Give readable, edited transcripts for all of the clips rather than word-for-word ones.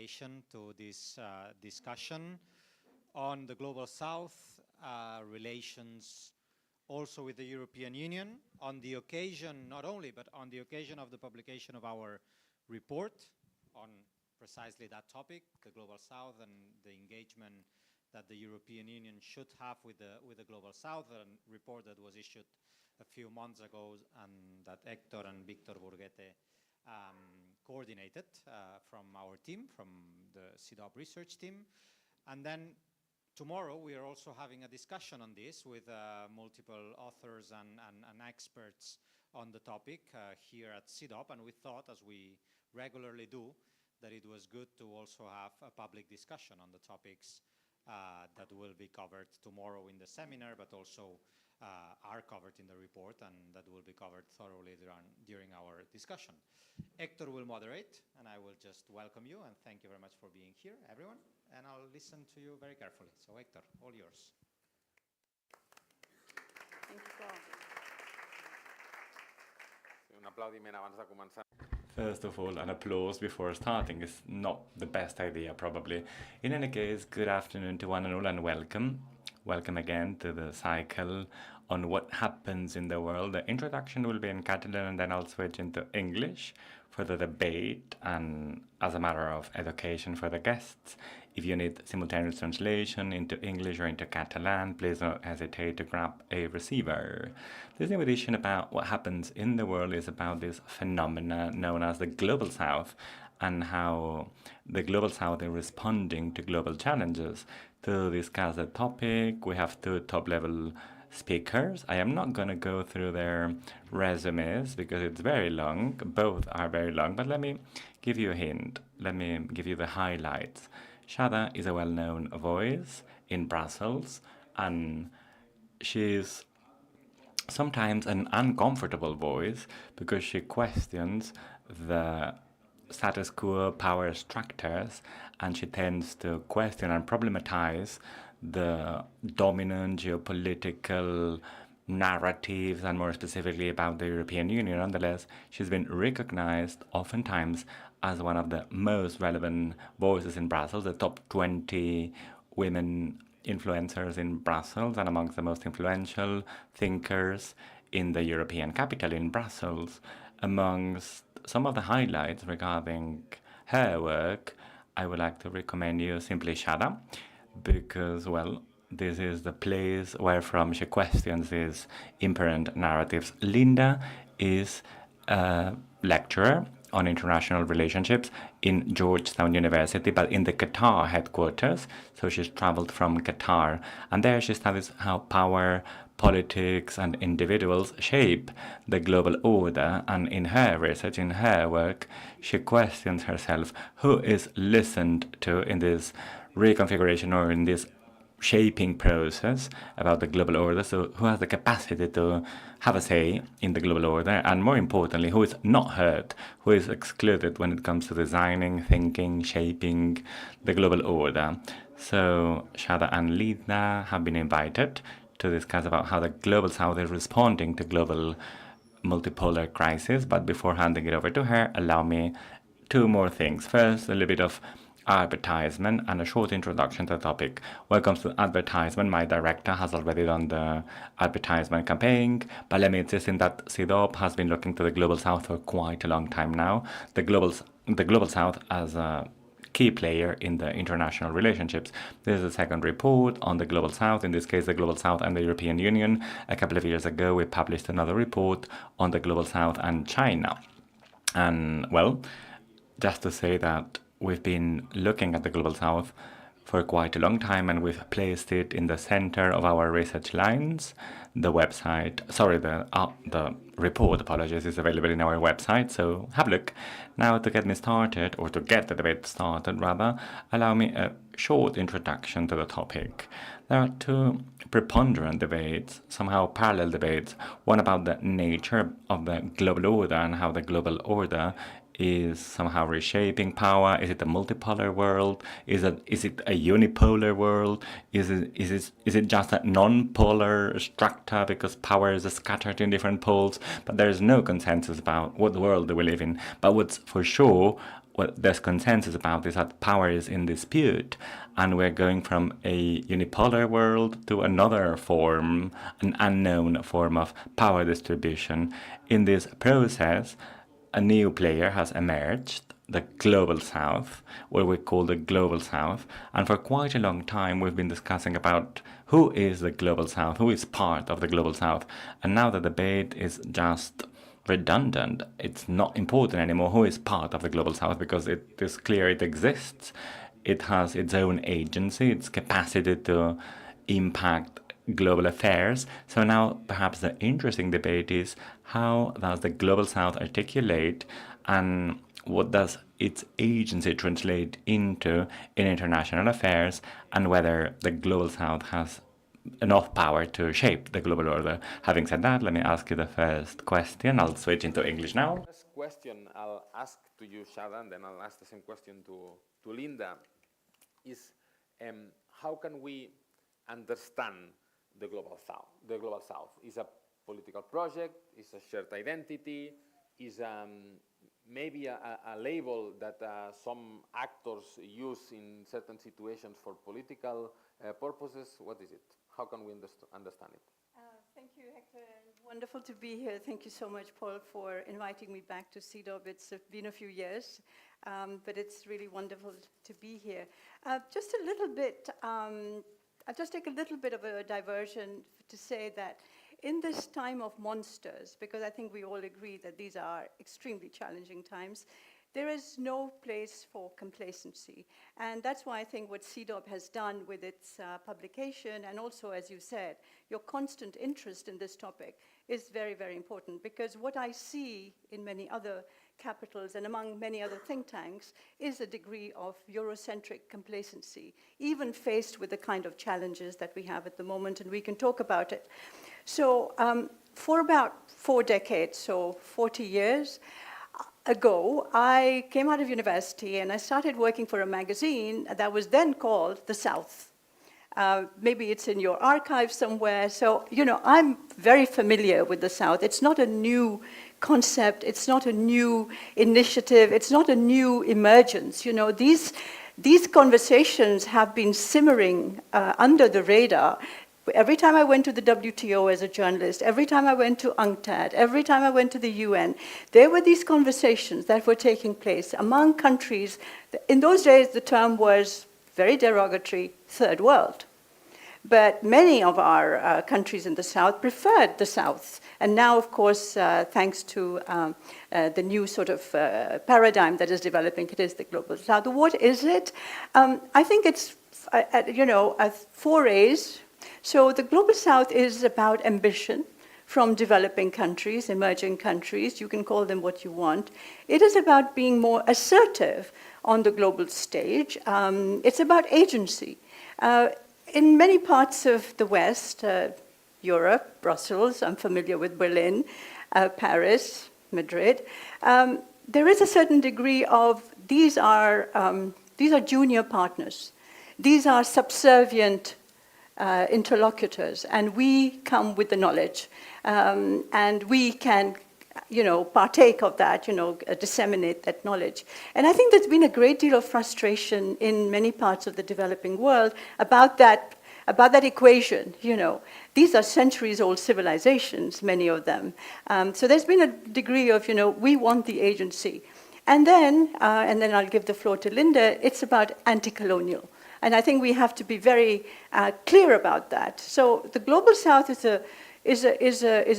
participation to this discussion on the Global South, relations also with the European Union, on the occasion, not only, but on the occasion of the publication of our report on precisely that topic, the Global South and the engagement that the European Union should have with the Global South, a report that was issued a few months ago and that Héctor and Victor Burguete coordinated from our team, from the CIDOB research team. And then tomorrow we are also having a discussion on this with multiple authors and experts on the topic here at CIDOB, and we thought, as we regularly do, that it was good to also have a public discussion on the topics that will be covered tomorrow in the seminar, but also are covered in the report and that will be covered thoroughly during our discussion. Héctor will moderate, and I will just welcome you and thank you very much for being here, everyone, and I'll listen to you very carefully. So Héctor, all yours. Thank you, Paul. Un aplaudiment abans de començar. First of all, an applause before starting is not the best idea, probably. In any case, good afternoon to one and all, and welcome. Welcome again to the cycle on what happens in the world. The introduction will be in Catalan, and then I'll switch into English for the debate and as a matter of education for the guests. If you need simultaneous translation into English or into Catalan, please don't hesitate to grab a receiver. This new edition about what happens in the world is about this phenomena known as the Global South and how the Global South is responding to global challenges. To discuss the topic, we have two top-level speakers. I am not going to go through their resumes because it's very long. Both are very long, but let me give you a hint. Let me give you the highlights. Shada is a well-known voice in Brussels, and she's sometimes an uncomfortable voice because she questions the status quo power structures, and she tends to question and problematize the dominant geopolitical narratives, and more specifically about the European Union. Nonetheless, she's been recognized oftentimes as one of the most relevant voices in Brussels, the top 20 women influencers in Brussels, and amongst the most influential thinkers in the European capital, in Brussels. Amongst some of the highlights regarding her work, I would like to recommend you simply Shada, because, well, this is the place where from she questions these imperant narratives. Lynda is a lecturer on international relationships in Georgetown University, but in the Qatar headquarters. So she's traveled from Qatar, and there she studies how power, politics, and individuals shape the global order. And in her research, in her work, she questions herself who is listened to in this reconfiguration or in this shaping process about the global order. So who has the capacity to have a say in the global order, and more importantly, who is not heard, who is excluded when it comes to designing, thinking, shaping the global order. So Shada and Lynda have been invited to discuss about how the Global South is responding to global multipolar crisis. But before handing it over to her, allow me two more things. First, a little bit of advertisement and a short introduction to the topic. Welcome to advertisement. My director has already done the advertisement campaign, but let me insist in that CIDOB has been looking to the Global South for quite a long time now. The Global South as a key player in the international relationships. This is the second report on the Global South, in this case the Global South and the European Union. A couple of years ago we published another report on the Global South and China. And, well, just to say that we've been looking at the Global South for quite a long time, and we've placed it in the center of our research lines. The report, apologies, is available in our website, so have a look. Now, to get me started, or to get the debate started, rather, allow me a short introduction to the topic. There are two preponderant debates, somehow parallel debates, one about the nature of the global order and how the global order is somehow reshaping power. Is it a multipolar world? Is it a unipolar world? Is it just a non-polar structure because power is scattered in different poles? But there is no consensus about what world we live in. But what's for sure what there's consensus about is that power is in dispute, and we're going from a unipolar world to another form, an unknown form of power distribution. In this process, a new player has emerged, the Global South, what we call the Global South, and for quite a long time we've been discussing about who is the Global South, who is part of the Global South, and now the debate is just redundant. It's not important anymore who is part of the Global South, because it is clear it exists. It has its own agency, its capacity to impact global affairs. So now perhaps the interesting debate is, how does the Global South articulate, and what does its agency translate into in international affairs, and whether the Global South has enough power to shape the global order. Having said that, let me ask you the first question. I'll switch into English now. First question I'll ask to you, Shada, and then I'll ask the same question to Lynda, is how can we understand the Global South? The Global South is a political project, is a shared identity, is maybe a label that some actors use in certain situations for political purposes. What is it? How can we understand it? Thank you, Hector. Wonderful to be here. Thank you so much, Paul, for inviting me back to CIDOB. It's been a few years, but it's really wonderful to be here. Just a little bit, I'll just take a little bit of a diversion to say that in this time of monsters, because I think we all agree that these are extremely challenging times, there is no place for complacency. And that's why I think what CIDOB has done with its publication, and also, as you said, your constant interest in this topic is very, very important. Because what I see in many other capitals and among many other think tanks is a degree of Eurocentric complacency, even faced with the kind of challenges that we have at the moment, and we can talk about it. So for about 4 decades, so 40 years, ago, I came out of university and I started working for a magazine that was then called The South. Maybe it's in your archive somewhere. So, you know, I'm very familiar with the South. It's not a new concept. It's not a new initiative. It's not a new emergence. You know, these conversations have been simmering under the radar. Every time I went to the WTO as a journalist, every time I went to UNCTAD, every time I went to the UN, there were these conversations that were taking place among countries. In those days, the term was very derogatory, third world. But many of our countries in the South preferred the South. And now, of course, thanks to the new sort of paradigm that is developing, it is the Global South. What is it? I think it's, you know, 4 A's. So the Global South is about ambition from developing countries, emerging countries. You can call them what you want. It is about being more assertive on the global stage. It's about agency. In many parts of the West, Europe, Brussels, I'm familiar with Berlin, Paris, Madrid, there is a certain degree of these are junior partners. These are subservient interlocutors, and we come with the knowledge, and we can, you know, partake of that, you know, disseminate that knowledge. And I think there's been a great deal of frustration in many parts of the developing world about that equation, you know. These are centuries-old civilizations, many of them. So there's been a degree of, you know, we want the agency. And then I'll give the floor to Lynda, it's about anti-colonial. And I think we have to be very clear about that. So the Global South is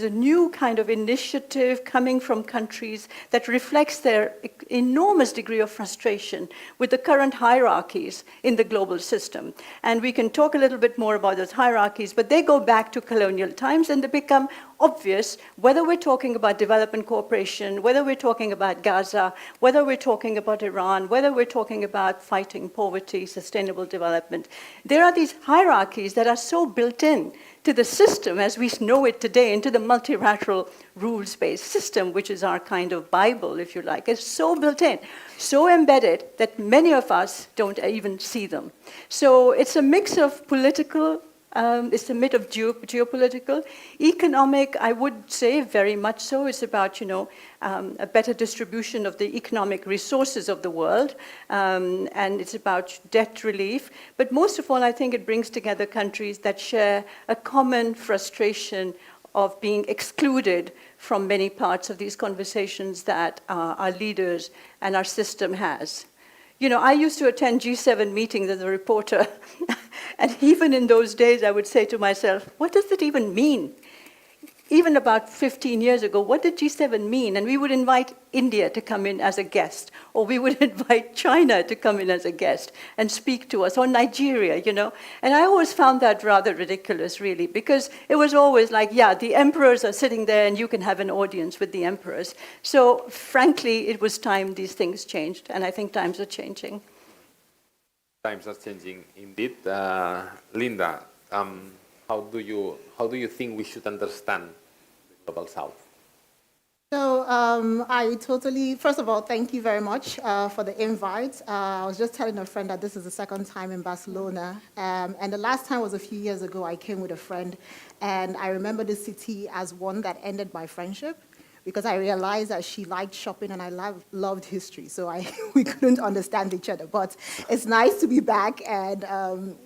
a new kind of initiative coming from countries that reflects their enormous degree of frustration with the current hierarchies in the global system. And we can talk a little bit more about those hierarchies, but they go back to colonial times, and they become obvious whether we're talking about development cooperation, whether we're talking about Gaza, whether we're talking about Iran, whether we're talking about fighting poverty, sustainable development. There are these hierarchies that are so built in to the system as we know it today, into the multilateral rules-based system, which is our kind of Bible, if you like. It's so built in, so embedded, that many of us don't even see them. So it's a mix of political It's a myth of geopolitical. Economic, I would say very much so. It's about, a better distribution of the economic resources of the world, and it's about debt relief. But most of all, I think it brings together countries that share a common frustration of being excluded from many parts of these conversations that our leaders and our system has. I used to attend G7 meetings as a reporter, and even in those days, I would say to myself, what does it even mean? Even about 15 years ago, what did G7 mean? And we would invite India to come in as a guest, or we would invite China to come in as a guest and speak to us, or Nigeria, And I always found that rather ridiculous, really, because it was always like, yeah, the emperors are sitting there and you can have an audience with the emperors. So frankly, it was time these things changed, and I think times are changing. Times are changing indeed. Lynda, how do you think we should understand the Global South? So first of all, thank you very much for the invite. I was just telling a friend that this is the second time in Barcelona. And the last time was a few years ago. I came with a friend, and I remember the city as one that ended my friendship, because I realized that she liked shopping and I loved history. So we couldn't understand each other. But it's nice to be back and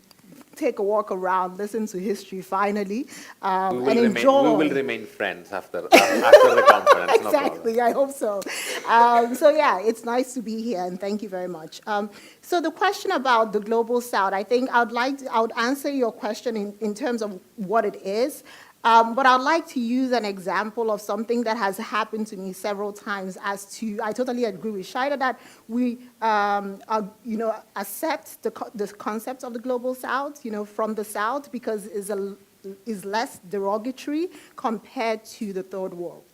take a walk around, listen to history finally, and enjoy. We will remain friends after the conference. Exactly, no I hope so. So yeah, it's nice to be here, and thank you very much. So the question about the Global South, I think I would answer your question in terms of what it is. But I'd like to use an example of something that has happened to me several times I totally agree with Shada that we, accept the concept of the Global South, from the South, because is less derogatory compared to the Third World.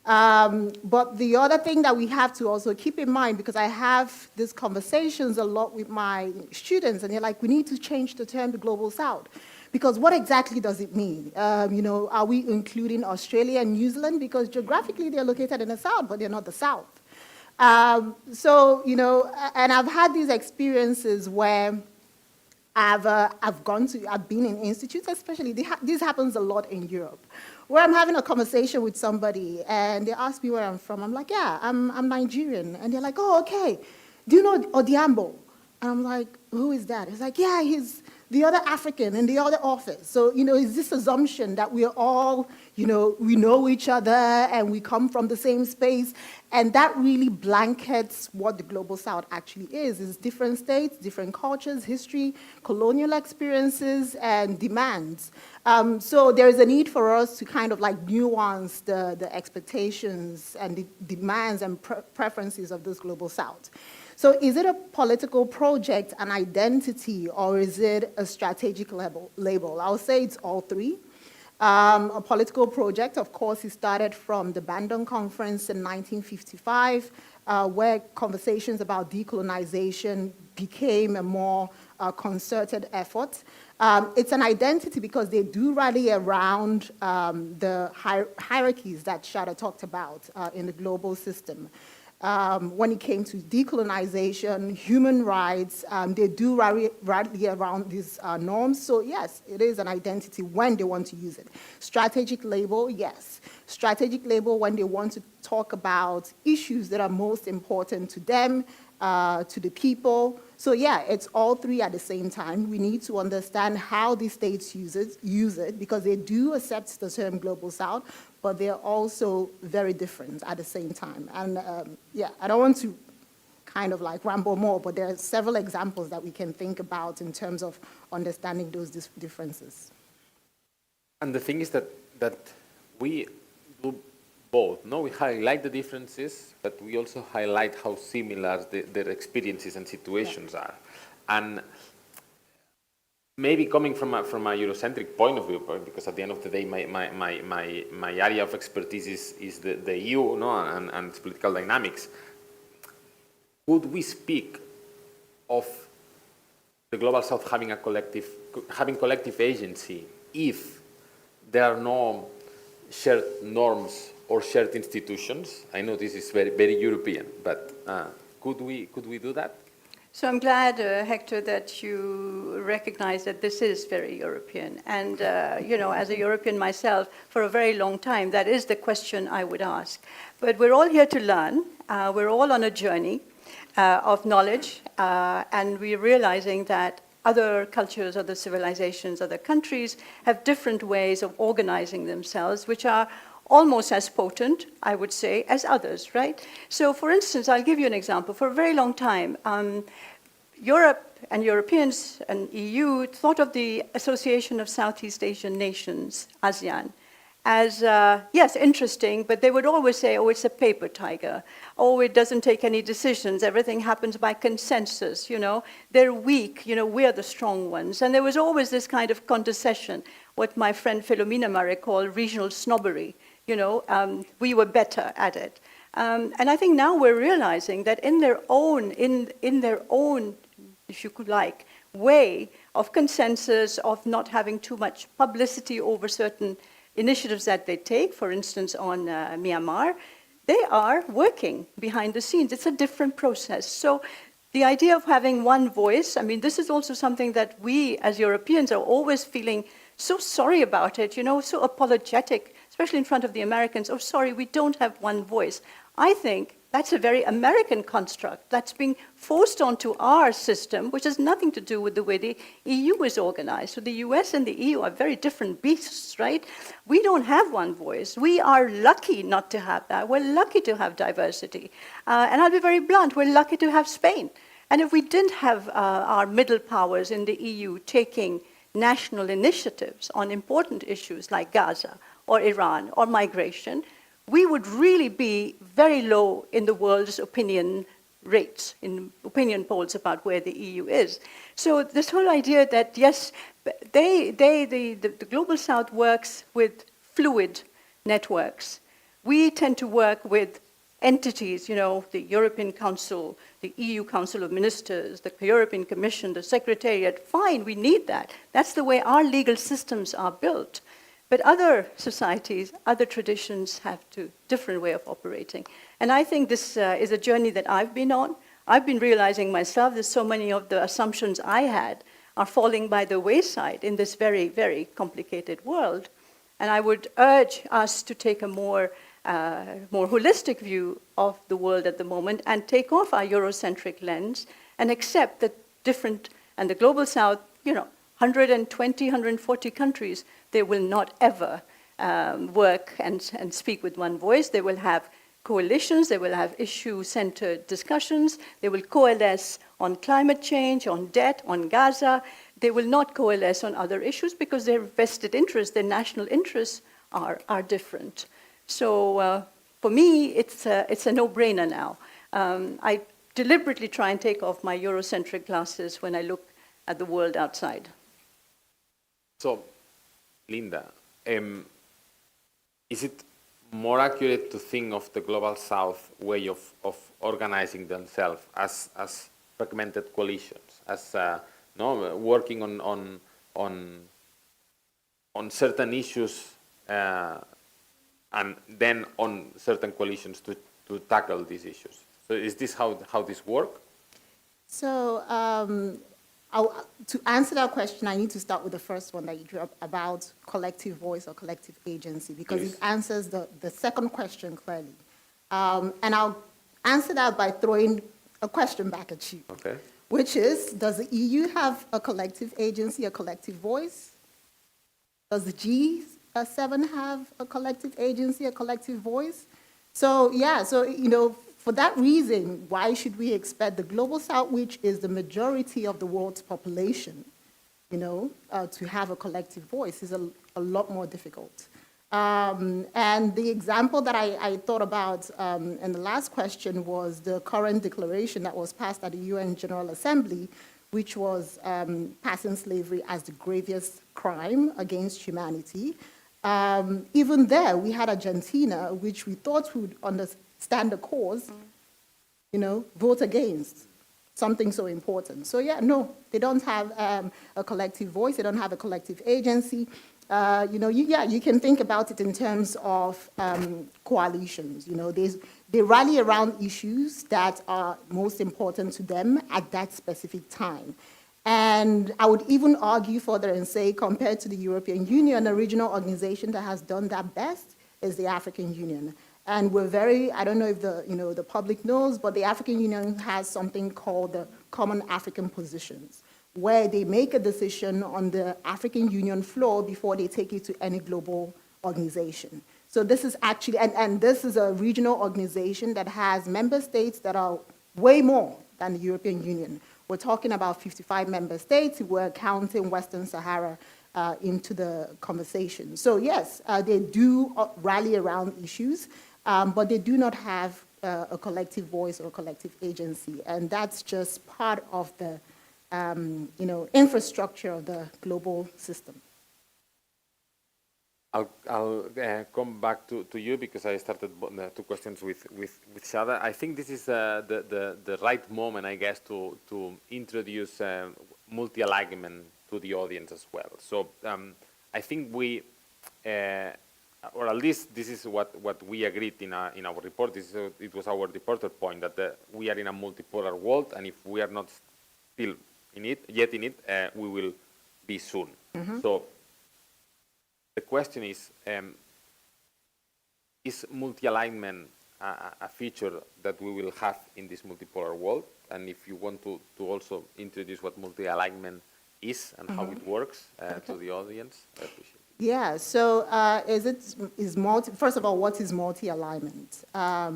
But the other thing that we have to also keep in mind, because I have these conversations a lot with my students, and they're like, we need to change the term the Global South. Because what exactly does it mean? Are we including Australia and New Zealand? Because geographically they're located in the South, but they're not the South. And I've had these experiences where I've been in institutes, especially, this happens a lot in Europe, where I'm having a conversation with somebody and they ask me where I'm from. I'm like, yeah, I'm Nigerian. And they're like, oh, okay. Do you know Odiambo? And I'm like, who is that? It's like, yeah, he's the other African in the other office. So, it's this assumption that we're all, we know each other and we come from the same space. And that really blankets what the Global South actually is. It's different states, different cultures, history, colonial experiences, and demands. So there is a need for us to kind of nuance the expectations and the demands and preferences of this Global South. So is it a political project, an identity, or is it a strategic label? I would say it's all three. A political project, of course, it started from the Bandung Conference in 1955, where conversations about decolonization became a more concerted effort. It's an identity because they do rally around the hierarchies that Shada talked about in the global system. When it came to decolonization, human rights, they do rally around these norms. So yes, it is an identity when they want to use it. Strategic label, yes. Strategic label when they want to talk about issues that are most important to them, to the people. So yeah, it's all three at the same time. We need to understand how these states use it because they do accept the term Global South, but they're also very different at the same time. And yeah, I don't want to kind of ramble more, but there are several examples that we can think about in terms of understanding those differences. And the thing is that we do both. No, we highlight the differences, but we also highlight how similar their experiences and situations are. And maybe coming from a Eurocentric point of view, because at the end of the day, my area of expertise is the EU, no, and its political dynamics. Would we speak of the Global South having collective agency if there are no shared norms or shared institutions? I know this is very, very European, but could we do that? So I'm glad, Hector, that you recognize that this is very European. And, as a European myself, for a very long time, that is the question I would ask. But we're all here to learn. We're all on a journey of knowledge. And we're realizing that other cultures, other civilizations, other countries have different ways of organizing themselves, which are almost as potent, I would say, as others, right? So, for instance, I'll give you an example. For a very long time, Europe and Europeans and EU thought of the Association of Southeast Asian Nations, ASEAN, as, yes, interesting, but they would always say, oh, it's a paper tiger. Oh, it doesn't take any decisions. Everything happens by consensus, They're weak, we're the strong ones. And there was always this kind of condescension, what my friend Philomena Murray called regional snobbery. We were better at it. And I think now we're realizing that in their own, if you could like, way of consensus, of not having too much publicity over certain initiatives that they take, for instance, on Myanmar, they are working behind the scenes. It's a different process. So the idea of having one voice, I mean, this is also something that we as Europeans are always feeling so sorry about it, so apologetic, especially in front of the Americans. Oh, sorry, we don't have one voice. I think that's a very American construct that's being forced onto our system, which has nothing to do with the way the EU is organized. So the US and the EU are very different beasts, right? We don't have one voice. We are lucky not to have that. We're lucky to have diversity. And I'll be very blunt, we're lucky to have Spain. And if we didn't have our middle powers in the EU taking national initiatives on important issues like Gaza or Iran or migration, we would really be very low in the world's opinion rates, in opinion polls about where the EU is. So this whole idea that, yes, the Global South works with fluid networks. We tend to work with entities, the European Council, the EU Council of Ministers, the European Commission, the Secretariat. Fine, we need that. That's the way our legal systems are built. But other societies, other traditions have a different way of operating. And I think this is a journey that I've been on. I've been realizing myself that so many of the assumptions I had are falling by the wayside in this very, very complicated world. And I would urge us to take a more holistic view of the world at the moment and take off our Eurocentric lens and accept that different, and the Global South, 120, 140 countries, they will not ever work and speak with one voice. They will have coalitions, they will have issue-centered discussions, they will coalesce on climate change, on debt, on Gaza. They will not coalesce on other issues because their vested interests, their national interests are different. So for me, it's a no-brainer now. I deliberately try and take off my Eurocentric glasses when I look at the world outside. So, Lynda, is it more accurate to think of the Global South way of organizing themselves as fragmented coalitions, as working on certain issues and then on certain coalitions to tackle these issues? So is this how this works? So to answer that question, I need to start with the first one that you drew up about collective voice or collective agency, because it answers the second question clearly. And I'll answer that by throwing a question back at you, okay. Which is, does the EU have a collective agency, a collective voice? Does the G7 have a collective agency, a collective voice? So, yeah, so, for that reason, why should we expect the Global South, which is the majority of the world's population, to have a collective voice is a lot more difficult. And the example that I thought about in the last question was the current declaration that was passed at the UN General Assembly, which was passing slavery as the gravest crime against humanity. Even there, we had Argentina, which we thought would understand the cause, vote against something so important. So yeah, no, they don't have a collective voice. They don't have a collective agency. You can think about it in terms of coalitions. they rally around issues that are most important to them at that specific time. And I would even argue further and say, compared to the European Union, a regional organization that has done that best is the African Union. And we're very, I don't know if the public knows, but the African Union has something called the Common African Positions, where they make a decision on the African Union floor before they take it to any global organization. So this is actually, and this is a regional organization that has member states that are way more than the European Union. We're talking about 55 member states. We're counting Western Sahara into the conversation. So yes, they do rally around issues, but they do not have a collective voice or a collective agency. And that's just part of the infrastructure of the global system. I'll come back to you because I started the two questions with Shada. I think this is the right moment, I guess, to introduce multi-alignment to the audience as well. So I think we, or at least this is what we agreed in our report. It was our reporter point that we are in a multipolar world, and if we are not still yet in it, we will be soon. Mm-hmm. So the question is multi-alignment a feature that we will have in this multipolar world? And if you want to also introduce what multi-alignment is and how it works to the audience, I appreciate it. Yeah, so first of all, what is multi-alignment?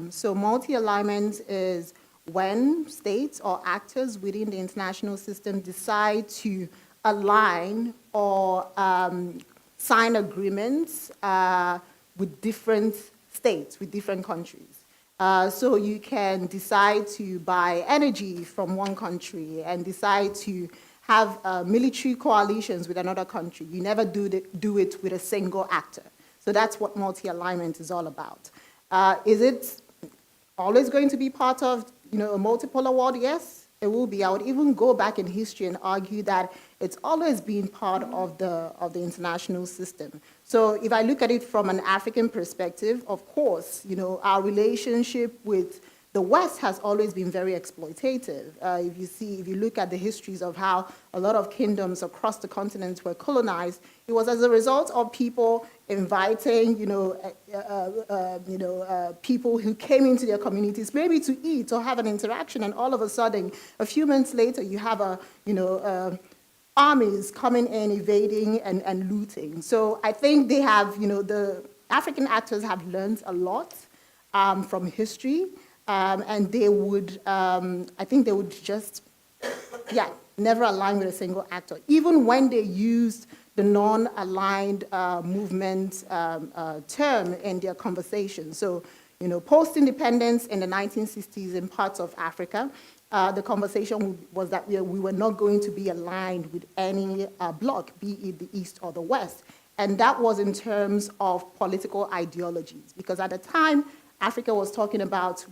So multi-alignment is when states or actors within the international system decide to align or sign agreements with different states, with different countries. So you can decide to buy energy from one country and decide to have military coalitions with another country. You never do it with a single actor. So that's what multi-alignment is all about. Is it always going to be part of a multipolar world? Yes, it will be. I would even go back in history and argue that it's always been part of the international system. So if I look at it from an African perspective, of course, our relationship with the West has always been very exploitative. If you look at the histories of how a lot of kingdoms across the continent were colonized, it was as a result of people inviting, people who came into their communities maybe to eat or have an interaction, and all of a sudden, a few months later, you have armies coming in, invading and looting. So I think they have, the African actors have learned a lot from history, and they would, I think they would just, never align with a single actor. Even when they used the non-aligned movement term in their conversation. So, post-independence in the 1960s in parts of Africa, the conversation was that we were not going to be aligned with any bloc, be it the East or the West. And that was in terms of political ideologies, because at the time, Africa was talking about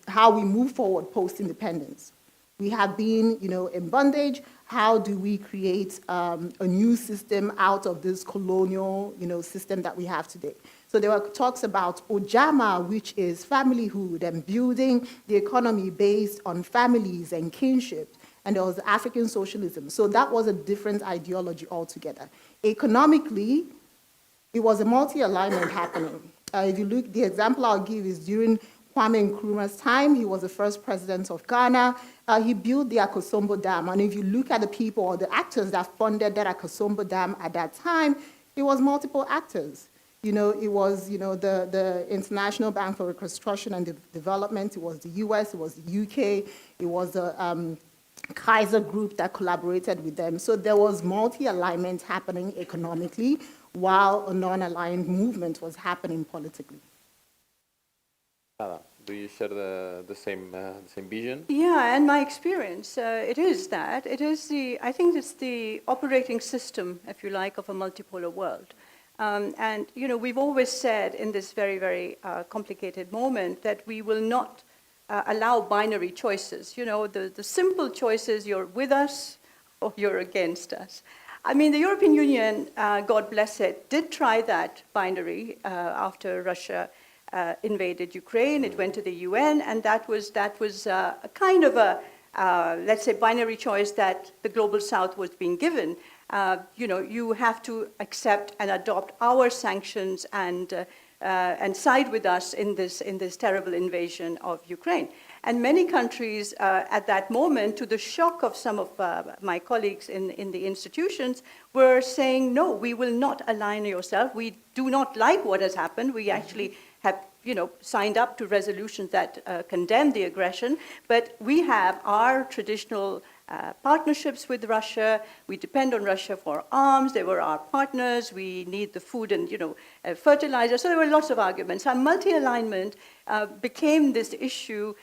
how we move forward post-independence. We have been, in bondage. How do we create a new system out of this colonial, system that we have today? So there were talks about Ojama, which is familyhood and building the economy based on families and kinship. And there was African socialism. So that was a different ideology altogether. Economically, it was a multi-alignment happening. If you look, the example I'll give is during Kwame Nkrumah's time. He was the first president of Ghana. He built the Akosombo Dam. And if you look at the people or the actors that funded that Akosombo Dam at that time, it was multiple actors. It was, the International Bank for Reconstruction and Development. It was the US, it was the UK, it was the Kaiser Group that collaborated with them. So there was multi-alignment happening economically while a non-aligned movement was happening politically. Do you share the same vision? Yeah, and my experience, it is that. I think it's the operating system, if you like, of a multipolar world. And, we've always said in this very, very complicated moment that we will not allow binary choices. The simple choices, you're with us or you're against us. I mean, the European Union, God bless it, did try that binary after Russia invaded Ukraine. It went to the UN, and that was a kind of a, let's say, binary choice that the global south was being given. You have to accept and adopt our sanctions and side with us in this terrible invasion of Ukraine. And many countries at that moment, to the shock of some of my colleagues in the institutions, were saying, no, we will not align yourself. We do not like what has happened. We actually have signed up to resolutions that condemn the aggression, but we have our traditional partnerships with Russia. We depend on Russia for arms. They were our partners. We need the food and fertilizer. So there were lots of arguments. And multi-alignment became this issue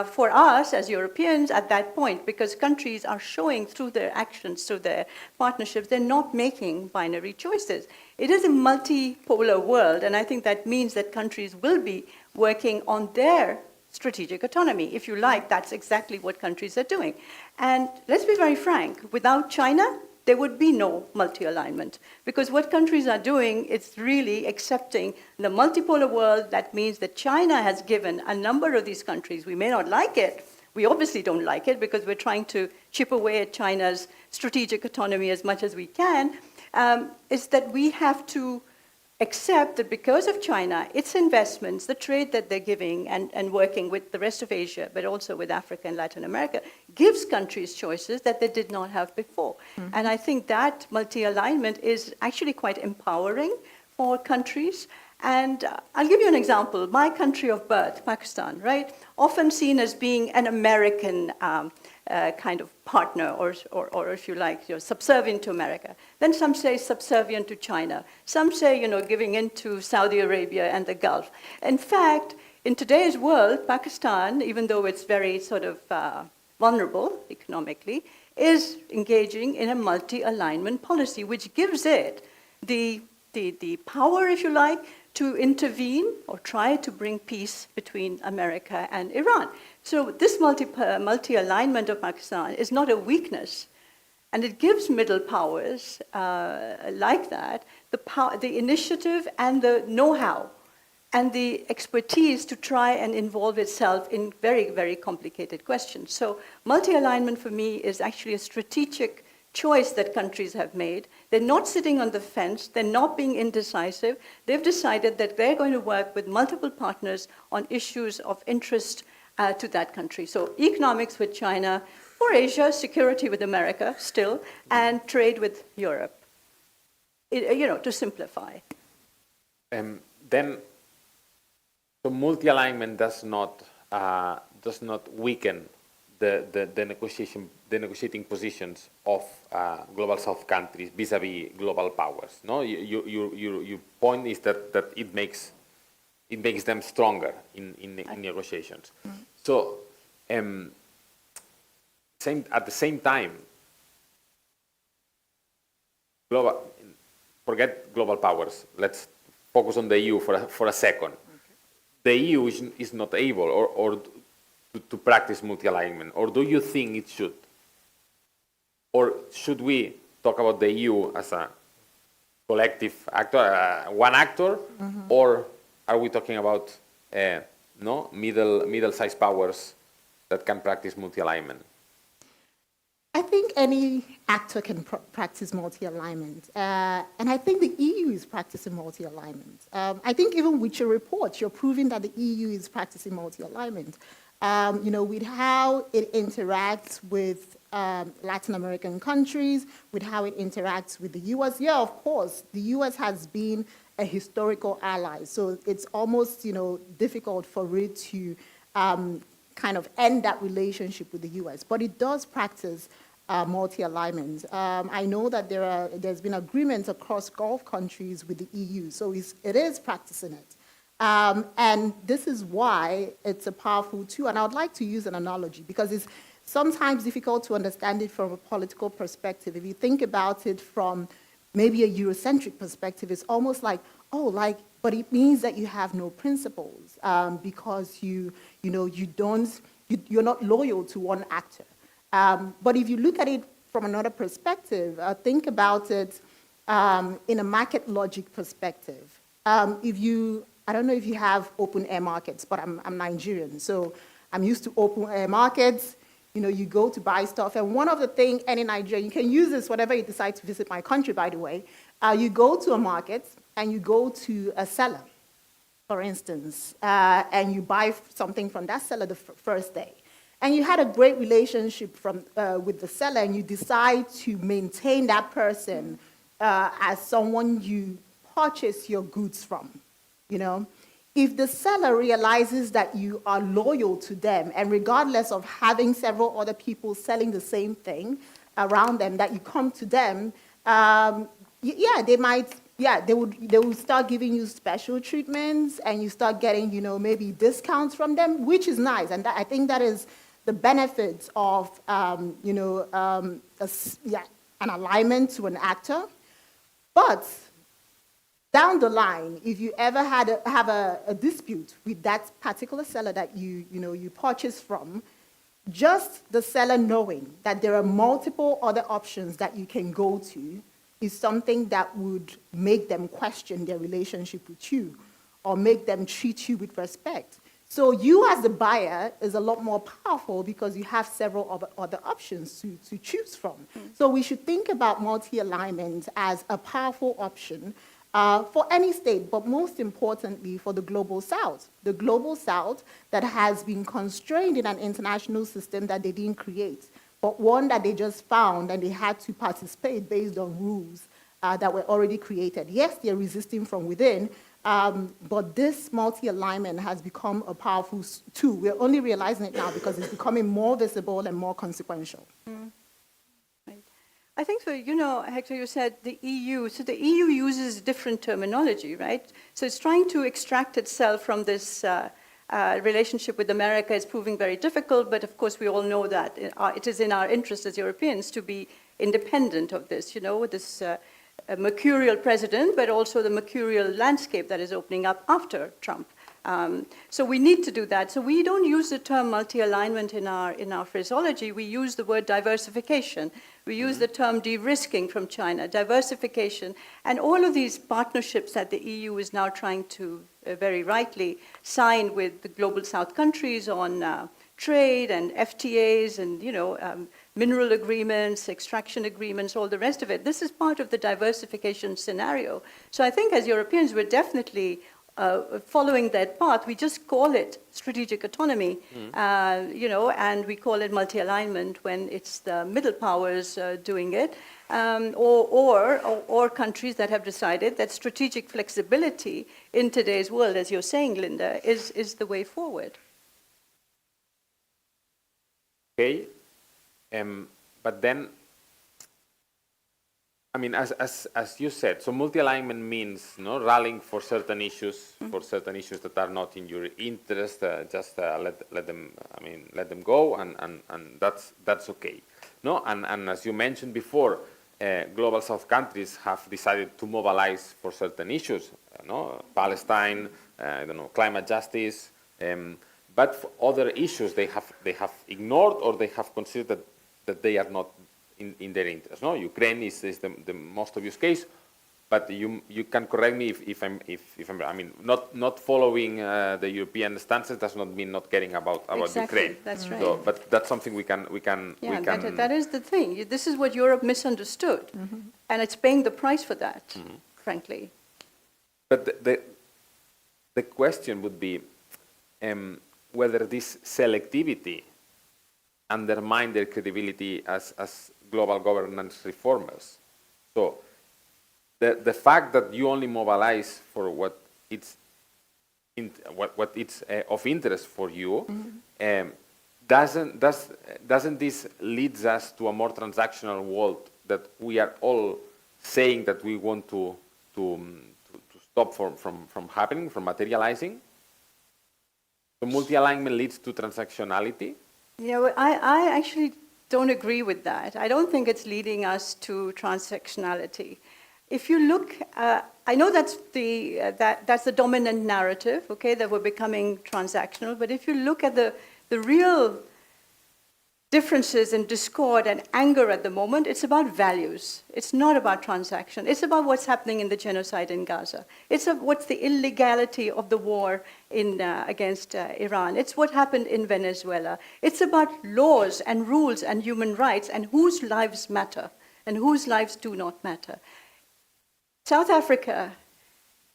for us as Europeans at that point, because countries are showing through their actions, through their partnerships, they're not making binary choices. It is a multipolar world, and I think that means that countries will be working on their strategic autonomy. If you like, that's exactly what countries are doing. And let's be very frank, without China, there would be no multi-alignment, because what countries are doing is really accepting the multipolar world. That means that China has given a number of these countries, we may not like it, we obviously don't like it because we're trying to chip away at China's strategic autonomy as much as we can, is that we have to accept that because of China, its investments, the trade that they're giving and working with the rest of Asia, but also with Africa and Latin America, gives countries choices that they did not have before. Mm-hmm. And I think that multi-alignment is actually quite empowering for countries. And I'll give you an example. My country of birth, Pakistan, right, often seen as being an American kind of partner, or if you like, subservient to America. Then some say subservient to China. Some say, giving in to Saudi Arabia and the Gulf. In fact, in today's world, Pakistan, even though it's very sort of vulnerable economically, is engaging in a multi-alignment policy, which gives it the power, if you like, to intervene or try to bring peace between America and Iran. So this multi-alignment of Pakistan is not a weakness, and it gives middle powers like that the initiative and the know-how and the expertise to try and involve itself in very, very complicated questions. So multi-alignment for me is actually a strategic choice that countries have made. They're not sitting on the fence. They're not being indecisive. They've decided that they're going to work with multiple partners on issues of interest to that country. So economics with China, for Asia, security with America still, and trade with Europe, to simplify. Then, so multi-alignment does not weaken the negotiating positions of global South countries vis-a-vis global powers. No, your point is that it makes them stronger in negotiations. Mm-hmm. So, at the same time, forget global powers. Let's focus on the EU for a second. Okay. The EU is not able or to practice multi-alignment, or do you think it should? Or should we talk about the EU as a collective actor, one actor, mm-hmm. or are we talking about middle-sized powers that can practice multi-alignment? I think any actor can practice multi-alignment, and I think the EU is practicing multi-alignment. I think even with your report, you're proving that the EU is practicing multi-alignment. With how it interacts with Latin American countries, with how it interacts with the US. Yeah, of course, the US has been a historical ally, so it's almost, difficult for it to kind of end that relationship with the US, but it does practice multi-alignment. I know that there's been agreements across Gulf countries with the EU, so it is practicing it. And this is why it's a powerful tool. And I would like to use an analogy because it's sometimes difficult to understand it from a political perspective. If you think about it from maybe a Eurocentric perspective, it's almost like, but it means that you have no principles because you're not loyal to one actor. But if you look at it from another perspective, think about it in a market logic perspective. If you I don't know if you have open air markets, but I'm Nigerian, so I'm used to open air markets. You know, you go to buy stuff, and one of the things any Nigerian, you can use this whenever you decide to visit my country, by the way, you go to a market and you go to a seller, for instance, and you buy something from that seller the first day. And you had a great relationship with the seller, and you decide to maintain that person as someone you purchase your goods from, you know. If the seller realizes that you are loyal to them, and regardless of having several other people selling the same thing around them, that you come to them, they would start giving you special treatments, and you start getting, you know, maybe discounts from them, which is nice. And I think that is the benefits of, an alignment to an actor. But down the line, if you ever have a dispute with that particular seller that you purchase from, just the seller knowing that there are multiple other options that you can go to is something that would make them question their relationship with you or make them treat you with respect. So you as the buyer is a lot more powerful because you have several other options to choose from. So we should think about multi-alignment as a powerful option for any state, but most importantly for the Global South. The Global South that has been constrained in an international system that they didn't create, but one that they just found and they had to participate based on rules that were already created. Yes, they're resisting from within, but this multi-alignment has become a powerful tool. We're only realizing it now because it's becoming more visible and more consequential. Right. I think so, you know, Hector, you said the EU. So the EU uses different terminology, right? So it's trying to extract itself from this relationship with America. Is proving very difficult, but of course we all know that it is in our interest as Europeans to be independent of this, you know, with this a mercurial president, but also the mercurial landscape that is opening up after Trump. So we need to do that. So we don't use the term multi-alignment in our phraseology. We use the word diversification. We use the term de-risking from China, diversification, and all of these partnerships that the EU is now trying to very rightly sign with the Global South countries on trade and FTAs and, you know, mineral agreements, extraction agreements, all the rest of it. This is part of the diversification scenario. So I think as Europeans, we're definitely following that path. We just call it strategic autonomy, you know, and we call it multi-alignment when it's the middle powers doing it, or countries that have decided that strategic flexibility in today's world, as you're saying, Lynda, is the way forward. Okay. But then, I mean, as you said, so multi-alignment means, you know, rallying for certain issues, that are not in your interest. Just let them go, and that's okay. No, and as you mentioned before, Global South countries have decided to mobilize for certain issues. No, Palestine, I don't know, climate justice. But for other issues, they have ignored or they have considered that they are not in their interest. No, Ukraine is the most obvious case, but you can correct me if I'm I mean, not following the European stances does not mean not caring about Exactly, Ukraine. that's right. So, but that's something we can. That is the thing. This is what Europe misunderstood, and it's paying the price for that, frankly. But the question would be whether this selectivity undermine their credibility as global governance reformers. So the fact that you only mobilize for what it's of interest for you, doesn't this leads us to a more transactional world that we are all saying that we want to stop from happening, from materializing? So multi-alignment leads to transactionality? Yeah, well, I actually don't agree with that. I don't think it's leading us to transactionality. If you look, I know that's the dominant narrative, okay, that we're becoming transactional, but if you look at the real differences and discord and anger at the moment, it's about values. It's not about transaction. It's about what's happening in the genocide in Gaza. It's what's the illegality of the war against Iran. It's what happened in Venezuela. It's about laws and rules and human rights and whose lives matter and whose lives do not matter. South Africa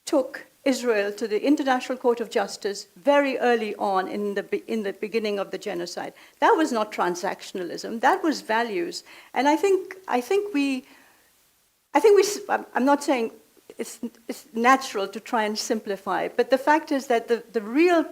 took Israel to the International Court of Justice very early on in the beginning of the genocide. That was not transactionalism. That was values. And I'm not saying it's natural to try and simplify, but the fact is that the real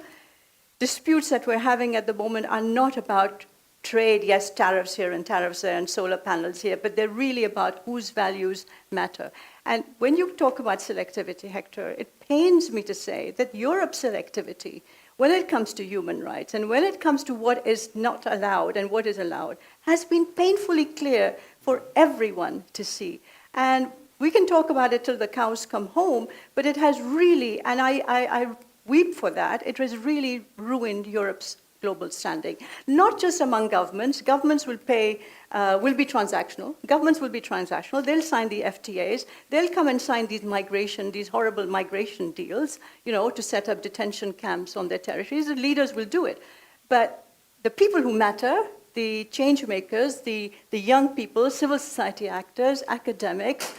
disputes that we're having at the moment are not about trade, yes, tariffs here and tariffs there and solar panels here, but they're really about whose values matter. And when you talk about selectivity, Hector, it pains me to say that Europe's selectivity, when it comes to human rights and when it comes to what is not allowed and what is allowed, has been painfully clear for everyone to see. And we can talk about it till the cows come home, but it has really, and I weep for that, it has really ruined Europe's global standing. Not just among governments. Governments will be transactional. Governments will be transactional. They'll sign the FTAs. They'll come and sign these horrible migration deals, to set up detention camps on their territories. The leaders will do it. But the people who matter, the change makers, the young people, civil society actors, academics,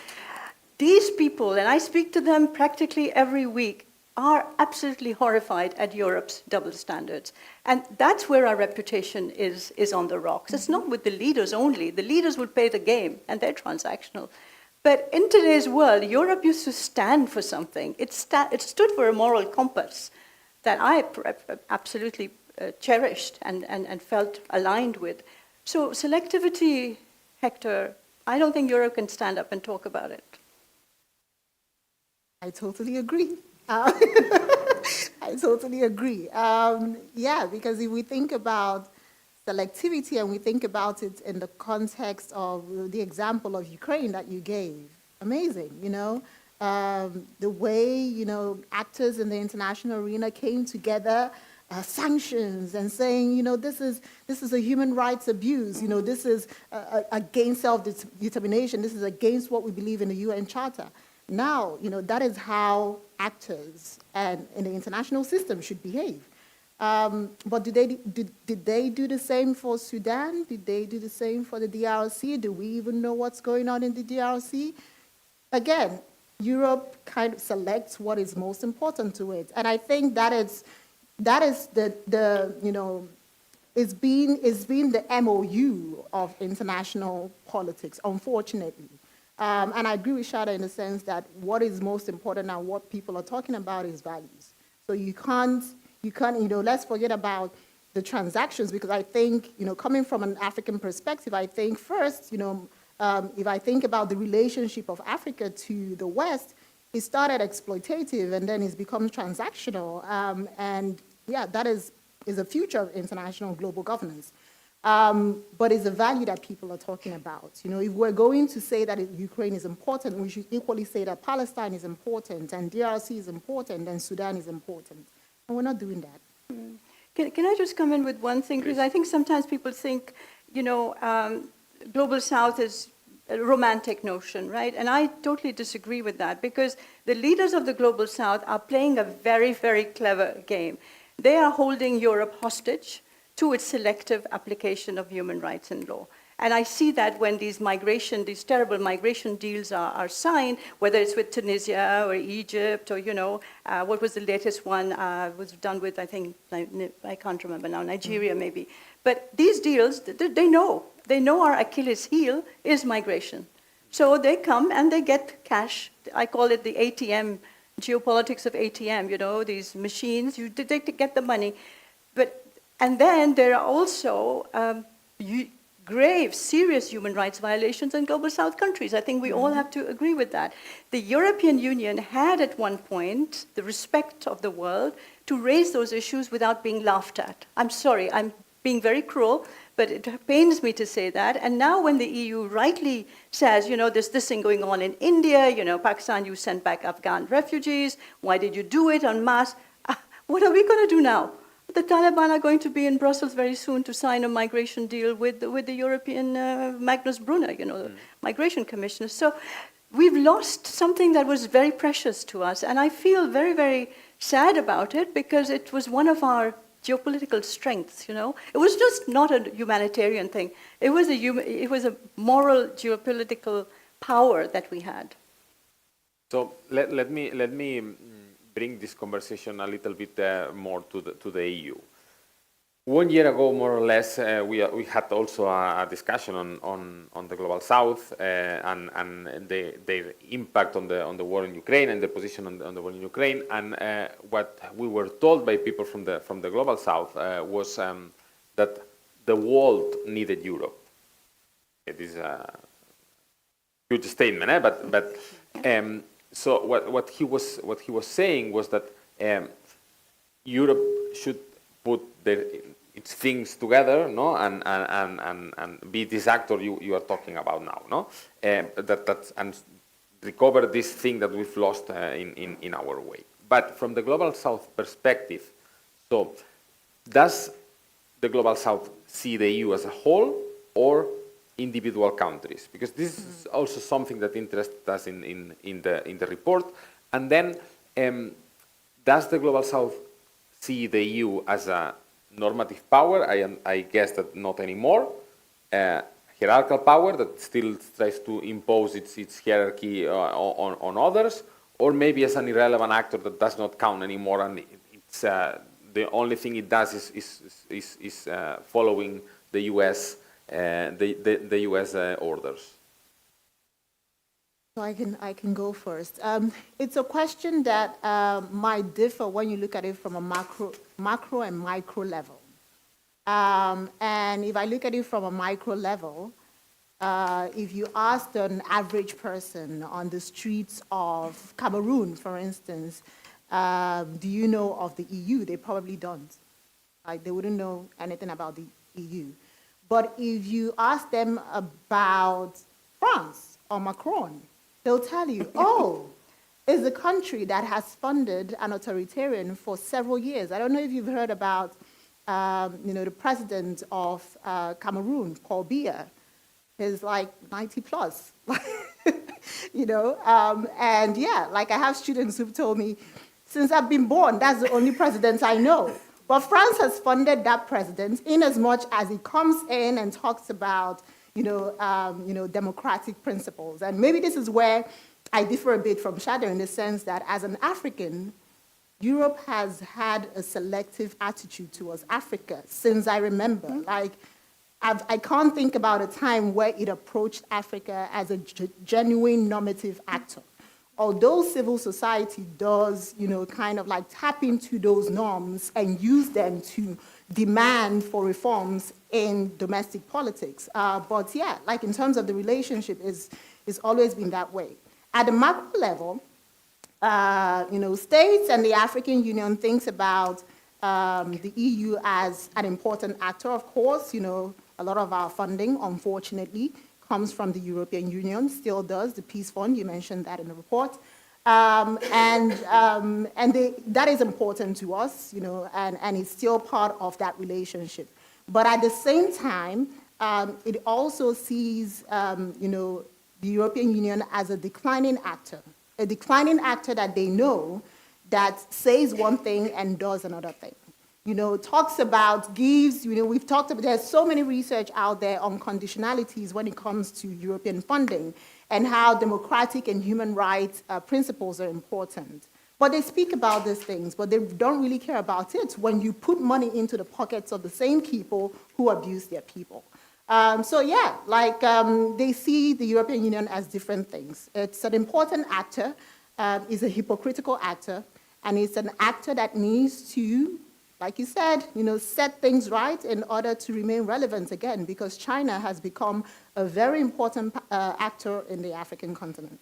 these people, and I speak to them practically every week, are absolutely horrified at Europe's double standards. And that's where our reputation is on the rocks. It's not with the leaders only. The leaders will play the game, and they're transactional. But in today's world, Europe used to stand for something. It stood for a moral compass that I absolutely cherished and felt aligned with. So selectivity, Hector, I don't think Europe can stand up and talk about it. I totally agree. I totally agree. Yeah, because if we think about selectivity and we think about it in the context of the example of Ukraine that you gave, amazing, the way, actors in the international arena came together, sanctions and saying, this is a human rights abuse, this is against self-determination, this is against what we believe in the UN Charter. Now, that is how actors and in the international system should behave. But did they do the same for Sudan? Did they do the same for the DRC? Do we even know what's going on in the DRC? Again, Europe kind of selects what is most important to it. And I think that is it's been the MOU of international politics, unfortunately. And I agree with Shada in the sense that what is most important and what people are talking about is values. So you can't, let's forget about the transactions, because I think, coming from an African perspective, I think first, if I think about the relationship of Africa to the West, it started exploitative and then it's become transactional. And yeah, that is a future of international global governance. But it's a value that people are talking about. If we're going to say that Ukraine is important, we should equally say that Palestine is important and DRC is important and Sudan is important. And we're not doing that. Can I just come in with one thing? Because I think sometimes people think, Global South is a romantic notion, right? And I totally disagree with that, because the leaders of the Global South are playing a very, very clever game. They are holding Europe hostage to its selective application of human rights and law. And I see that when these terrible migration deals are signed, whether it's with Tunisia or Egypt or, what was the latest one, was done with, I think, I can't remember now, Nigeria maybe. But these deals, they know our Achilles heel is migration. So they come and they get cash. I call it the ATM, geopolitics of ATM, these machines, they get the money. And then there are also grave, serious human rights violations in Global South countries. I think we all have to agree with that. The European Union had at one point the respect of the world to raise those issues without being laughed at. I'm sorry, I'm being very cruel, but it pains me to say that. And now when the EU rightly says, there's this thing going on in India, Pakistan, you sent back Afghan refugees, why did you do it en masse? What are we going to do now? the Taliban are going to be in Brussels very soon to sign a migration deal with the European Magnus Brunner, you know, the migration commissioner. So we've lost something that was very precious to us. And I feel very, very sad about it because it was one of our geopolitical strengths, you know. It was just not a humanitarian thing. It was a moral geopolitical power that we had. So let me bring this conversation a little bit more to the EU. 1 year ago, more or less, we had also a discussion on the global south and their impact on the war in Ukraine and the position on the war in Ukraine. And what we were told by people from the global south was that the world needed Europe. It is a huge statement, but so what he was saying was that Europe should put its things together, no, and be this actor you are talking about now, no, and recover this thing that we've lost in our way. But from the global south perspective, so does the global south see the EU as a whole or individual countries? Because this is also something that interests us in the report. And then, does the global south see the EU as a normative power? I guess that not anymore. Hierarchical power that still tries to impose its hierarchy on others, or maybe as an irrelevant actor that does not count anymore, and it's the only thing it does is following the US. The US orders. So I can go first. It's a question that might differ when you look at it from a macro and micro level. And if I look at it from a micro level, if you asked an average person on the streets of Cameroon, for instance, do you know of the EU? They probably don't. Like, they wouldn't know anything about the EU. But if you ask them about France or Macron, they'll tell you, oh, it's a country that has funded an authoritarian for several years. I don't know if you've heard about, the president of Cameroon, Paul Biya. He's like 90 plus, and yeah, like I have students who've told me, since I've been born, that's the only president I know. But France has funded that president in as much as he comes in and talks about, democratic principles. And maybe this is where I differ a bit from Shada in the sense that as an African, Europe has had a selective attitude towards Africa since I remember. Like, I can't think about a time where it approached Africa as a genuine normative actor. Although civil society does, kind of like tap into those norms and use them to demand for reforms in domestic politics. But yeah, like in terms of the relationship, it's always been that way. At the macro level, states and the African Union thinks about the EU as an important actor. Of course, a lot of our funding, unfortunately, comes from the European Union, still does, the Peace Fund, you mentioned that in the report. That is important to us, and it's still part of that relationship. But at the same time, it also sees, the European Union as a declining actor that they know that says one thing and does another thing. Talks about, gives, we've talked about, there's so many research out there on conditionalities when it comes to European funding and how democratic and human rights principles are important. But they speak about these things, but they don't really care about it when you put money into the pockets of the same people who abuse their people. They see the European Union as different things. It's an important actor, it's a hypocritical actor, and it's an actor that needs to, like you said, set things right in order to remain relevant again, because China has become a very important actor in the African continent.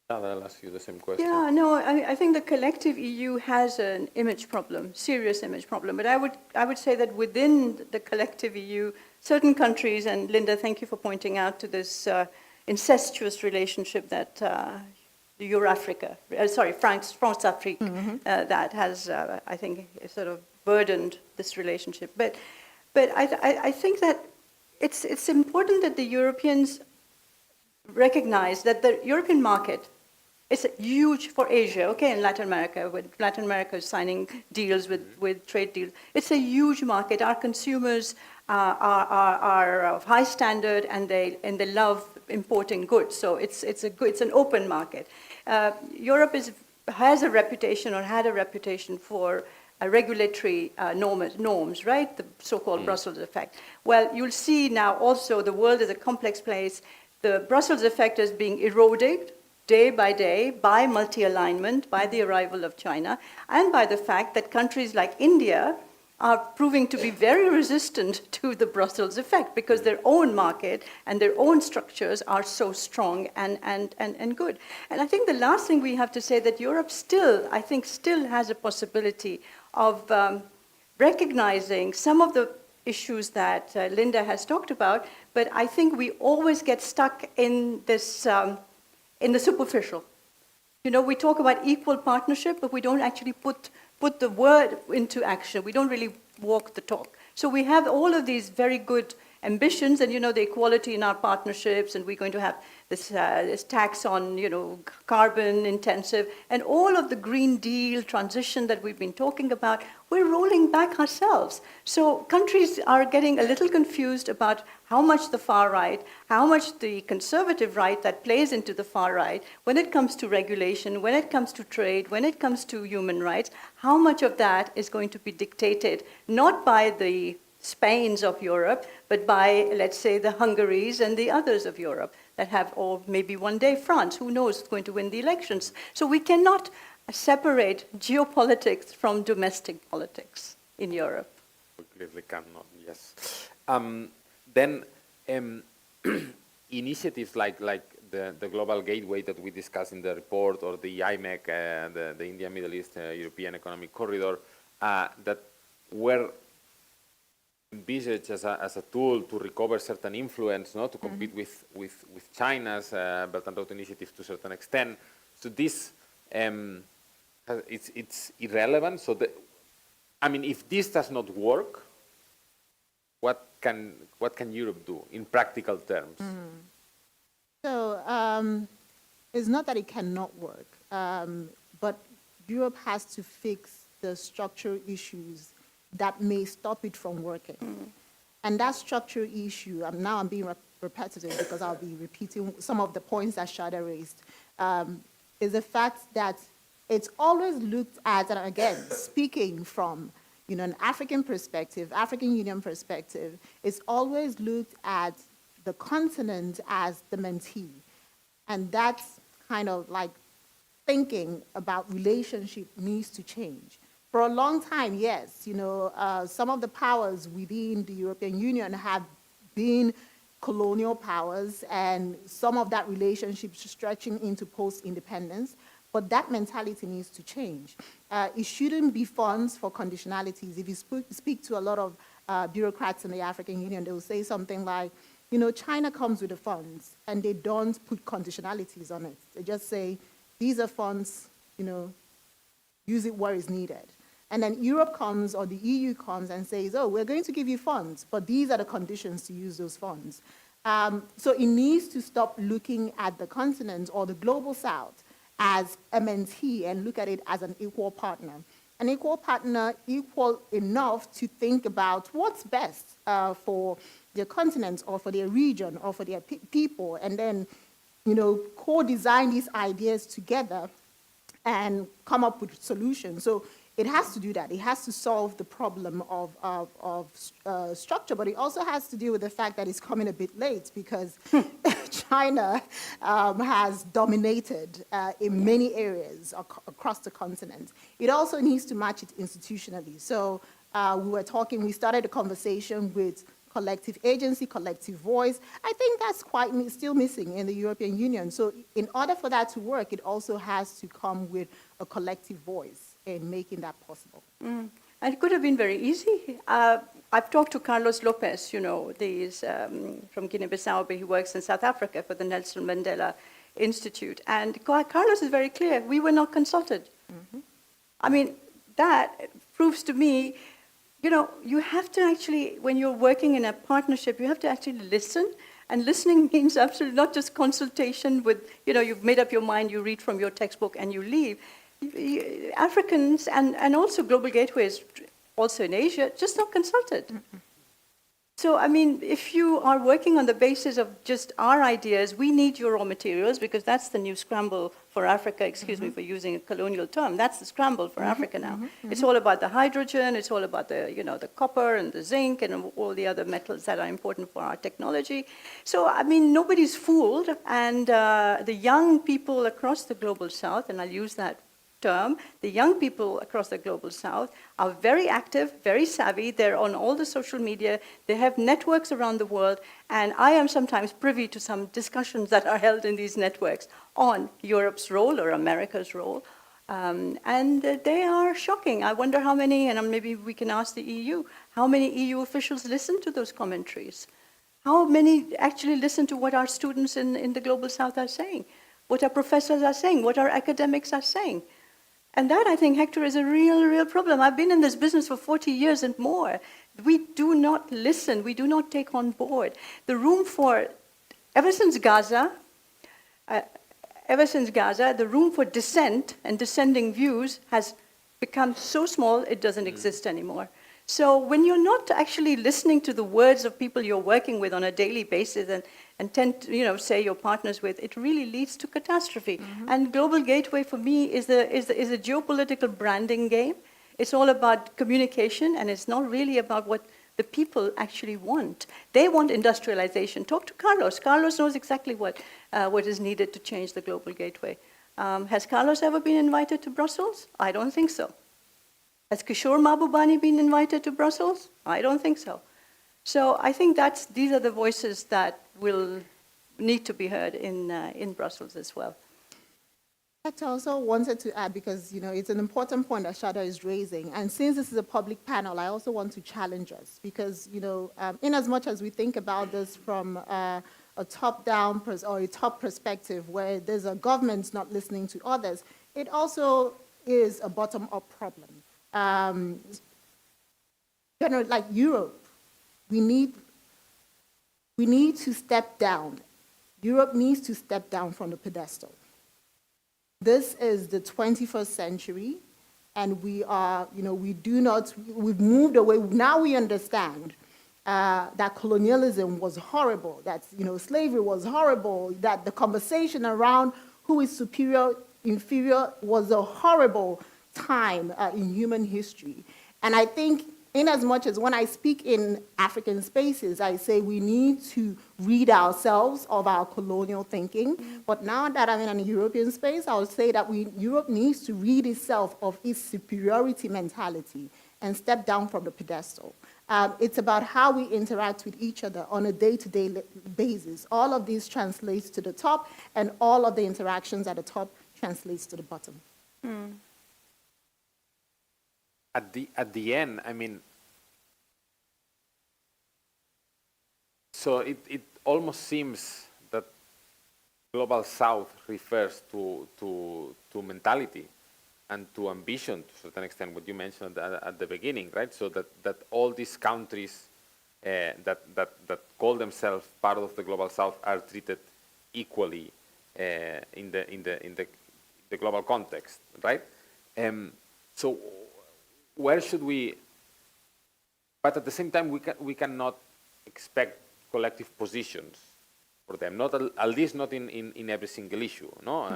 I'll ask you the same question. Yeah, no, I think the collective EU has an image problem, serious image problem. But I would say that within the collective EU, certain countries, and Lynda, thank you for pointing out to this incestuous relationship that France-Afrique, that has, I think, sort of burdened this relationship. But I think that it's important that the Europeans recognize that the European market is huge for Asia, okay, and Latin America, with Latin America signing deals with trade deals. It's a huge market. Our consumers are of high standard, and they love importing goods. So it's an open market. Europe has a reputation, or had a reputation, for regulatory norms, right? The so-called Brussels effect. Well, you'll see now also the world is a complex place. The Brussels effect is being eroded day by day by multi-alignment, by the arrival of China, and by the fact that countries like India are proving to be very resistant to the Brussels effect, because their own market and their own structures are so strong and good. And I think the last thing we have to say, that Europe still has a possibility of recognizing some of the issues that Lynda has talked about, but I think we always get stuck in this, in the superficial. You know, we talk about equal partnership, but we don't actually put the word into action. We don't really walk the talk. So we have all of these very good ambitions, and, you know, the equality in our partnerships, and we're going to have this tax on, you know, carbon intensive, and all of the Green Deal transition that we've been talking about. We're rolling back ourselves. So countries are getting a little confused about how much the far right, how much the conservative right that plays into the far right, when it comes to regulation, when it comes to trade, when it comes to human rights, how much of that is going to be dictated not by the Spains of Europe, but by, let's say, the Hungaries and the others of Europe that have, or maybe one day France, who knows, is going to win the elections. So we cannot separate geopolitics from domestic politics in Europe. We clearly cannot, yes. Then initiatives like the Global Gateway that we discussed in the report, or the IMEC, the India, Middle East, European Economic Corridor, that were envisaged as a tool to recover certain influence, no, to compete with China's Belt and Road Initiative to a certain extent. So this, it's irrelevant. So I mean, if this does not work, what can Europe do in practical terms? So it's not that it cannot work, but Europe has to fix the structural issues that may stop it from working. And that structural issue, now I'm being repetitive because I'll be repeating some of the points that Shada raised, is the fact that it's always looked at, and again, speaking from, you know, an African perspective, African Union perspective, it's always looked at the continent as the mentee. And that's kind of like thinking about relationship needs to change. For a long time, yes, you know, some of the powers within the European Union have been colonial powers, and some of that relationship stretching into post-independence, but that mentality needs to change. It shouldn't be funds for conditionalities. If you speak to a lot of bureaucrats in the African Union, they will say something like, you know, China comes with the funds, and they don't put conditionalities on it. They just say, these are funds, you know, use it where it's needed. And then Europe comes, or the EU comes and says, oh, we're going to give you funds, but these are the conditions to use those funds. So it needs to stop looking at the continent or the global south as a mentee and look at it as an equal partner. An equal partner, equal enough to think about what's best for their continent or for their region or for their people, and then, you know, co-design these ideas together and come up with solutions. So it has to do that. It has to solve the problem of structure, but it also has to deal with the fact that it's coming a bit late because China has dominated in many areas across the continent. It also needs to match it institutionally. So we started a conversation with collective agency, collective voice. I think that's still missing in the European Union. So in order for that to work, it also has to come with a collective voice in making that possible. And it could have been very easy. I've talked to Carlos Lopez, you know, from Guinea-Bissau, but he works in South Africa for the Nelson Mandela Institute. And Carlos is very clear, we were not consulted. I mean, that proves to me you know, you have to actually, when you're working in a partnership, you have to actually listen. And listening means absolutely not just consultation with, you know, you've made up your mind, you read from your textbook and you leave. Africans and also Global Gateways, also in Asia, just not consulted. So, I mean, if you are working on the basis of just our ideas, we need your raw materials because that's the new scramble for Africa, excuse me for using a colonial term, that's the scramble for Africa now. It's all about the hydrogen, it's all about the, you know, the copper and the zinc and all the other metals that are important for our technology. So, I mean, nobody's fooled, and the young people across the Global South, and I'll use that term, the young people across the Global South are very active, very savvy. They're on all the social media. They have networks around the world. And I am sometimes privy to some discussions that are held in these networks on Europe's role or America's role. And they are shocking. I wonder how many, and maybe we can ask the EU, how many EU officials listen to those commentaries? How many actually listen to what our students in the Global South are saying? What our professors are saying? What our academics are saying? And that, I think, Hector, is a real problem. I've been in this business for 40 years and more. We do not listen. We do not take on board. The room for, ever since Gaza, the room for dissent and dissenting views has become so small, it doesn't exist anymore. So when you're not actually listening to the words of people you're working with on a daily basis and tend to, you know, say your partners with, it really leads to catastrophe. And Global Gateway for me is a geopolitical branding game. It's all about communication, and it's not really about what the people actually want. They want industrialization. Talk to Carlos. Carlos knows exactly what is needed to change the Global Gateway. Has Carlos ever been invited to Brussels? I don't think so. Has Kishore Mahbubani been invited to Brussels? I don't think so. So I think these are the voices that will need to be heard in Brussels as well. I also wanted to add, because, you know, it's an important point that Shada is raising. And since this is a public panel, I also want to challenge us because, you know, in as much as we think about this from a top-down or a top perspective where there's a government not listening to others, it also is a bottom-up problem. Generally, like Europe, we need to step down. Europe needs to step down from the pedestal. This is the 21st century, and we are, you know, we've moved away. Now we understand that colonialism was horrible, that, you know, slavery was horrible, that the conversation around who is superior, inferior was a horrible time in human history. And I think in as much as when I speak in African spaces, I say we need to rid ourselves of our colonial thinking. But now that I'm in a European space, I would say that Europe needs to rid itself of its superiority mentality and step down from the pedestal. It's about how we interact with each other on a day-to-day basis. All of this translates to the top, and all of the interactions at the top translates to the bottom. At the end, I mean, so it almost seems that Global South refers to mentality and to ambition to a certain extent, what you mentioned at the beginning, right? So that all these countries that call themselves part of the Global South are treated equally in the global context, right? So where should we? But at the same time, we cannot expect collective positions for them. Not at least not in every single issue. No,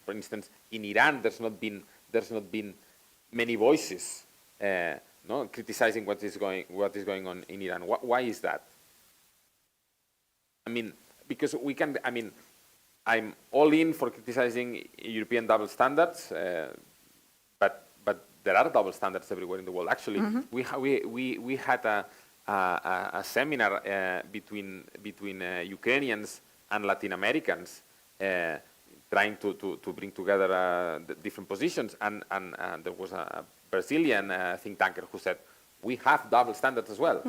for instance, in Iran, there's not been many voices, no, criticizing what is going on in Iran. Why is that? I mean, because we can. I mean, I'm all in for criticizing European double standards, but there are double standards everywhere in the world. Actually, we had a seminar between Ukrainians and Latin Americans, trying to bring together the different positions, and there was a Brazilian think tanker who said we have double standards as well.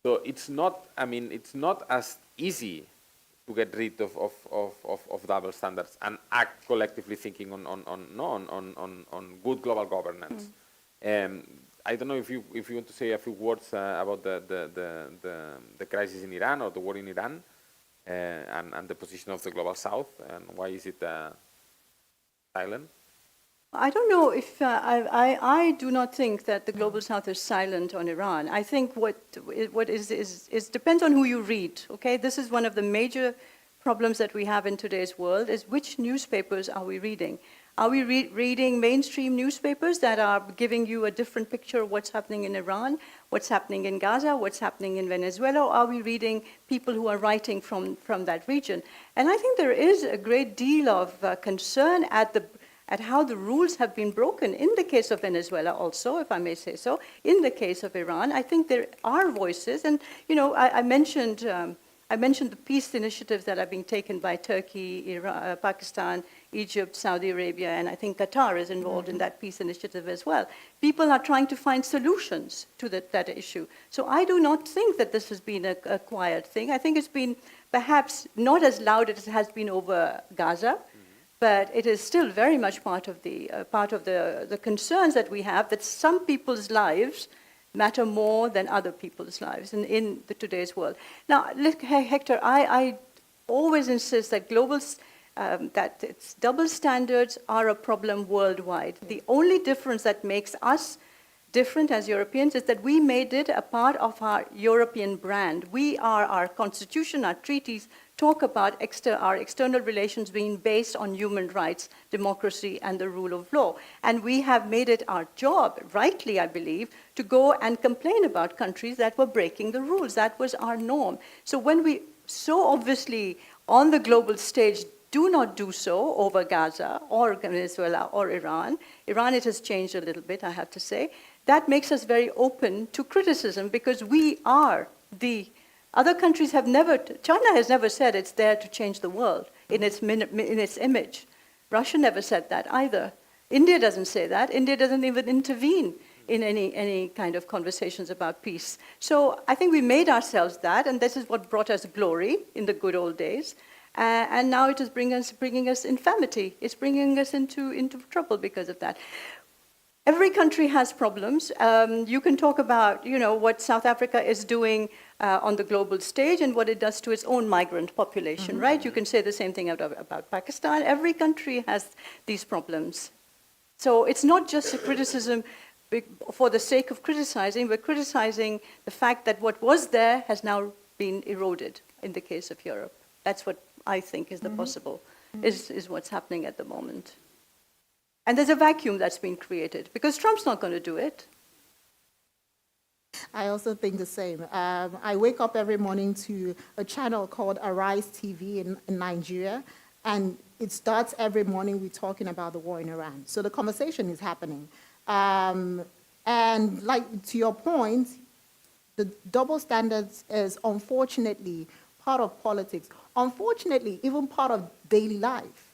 So it's not. I mean, it's not as easy to get rid of double standards and act collectively thinking on good global governance. I don't know if you want to say a few words about the crisis in Iran or the war in Iran and the position of the Global South, and why is it silent? I don't know if I do not think that the Global South is silent on Iran. I think what is depends on who you read. Okay, this is one of the major problems that we have in today's world: is which newspapers are we reading? Are we reading mainstream newspapers that are giving you a different picture of what's happening in Iran, what's happening in Gaza, what's happening in Venezuela, or are we reading people who are writing from that region? And I think there is a great deal of concern at how the rules have been broken in the case of Venezuela also, if I may say so. In the case of Iran, I think there are voices, and I mentioned the peace initiatives that are being taken by Turkey, Iran, Pakistan, Egypt, Saudi Arabia, and I think Qatar is involved in that peace initiative as well. People are trying to find solutions to that issue. So I do not think that this has been a quiet thing. I think it's been perhaps not as loud as it has been over Gaza, but it is still very much part of the concerns that we have, that some people's lives matter more than other people's lives in today's world. Now, look, Hector, I always insist that that its double standards are a problem worldwide. The only difference that makes us different as Europeans is that we made it a part of our European brand. Our constitution, our treaties talk about our external relations being based on human rights, democracy, and the rule of law. And we have made it our job, rightly, I believe, to go and complain about countries that were breaking the rules. That was our norm. So when we so obviously on the global stage do not do so over Gaza or Venezuela or Iran, it has changed a little bit, I have to say, that makes us very open to criticism, because we are other countries have never, China has never said it's there to change the world in its image. Russia never said that either. India doesn't say that. India doesn't even intervene in any kind of conversations about peace. So I think we made ourselves that, and this is what brought us glory in the good old days. And now it is bringing us infamity. It's bringing us into trouble because of that. Every country has problems. You can talk about, what South Africa is doing on the global stage and what it does to its own migrant population, right? You can say the same thing about Pakistan. Every country has these problems. So it's not just a criticism for the sake of criticizing. We're criticizing the fact that what was there has now been eroded in the case of Europe. That's what I think is the possible, is what's happening at the moment. And there's a vacuum that's been created, because Trump's not going to do it. I also think the same. I wake up every morning to a channel called Arise TV in Nigeria, and it starts every morning with talking about the war in Iran. So the conversation is happening. And like to your point, the double standards is unfortunately part of politics. Unfortunately, even part of daily life.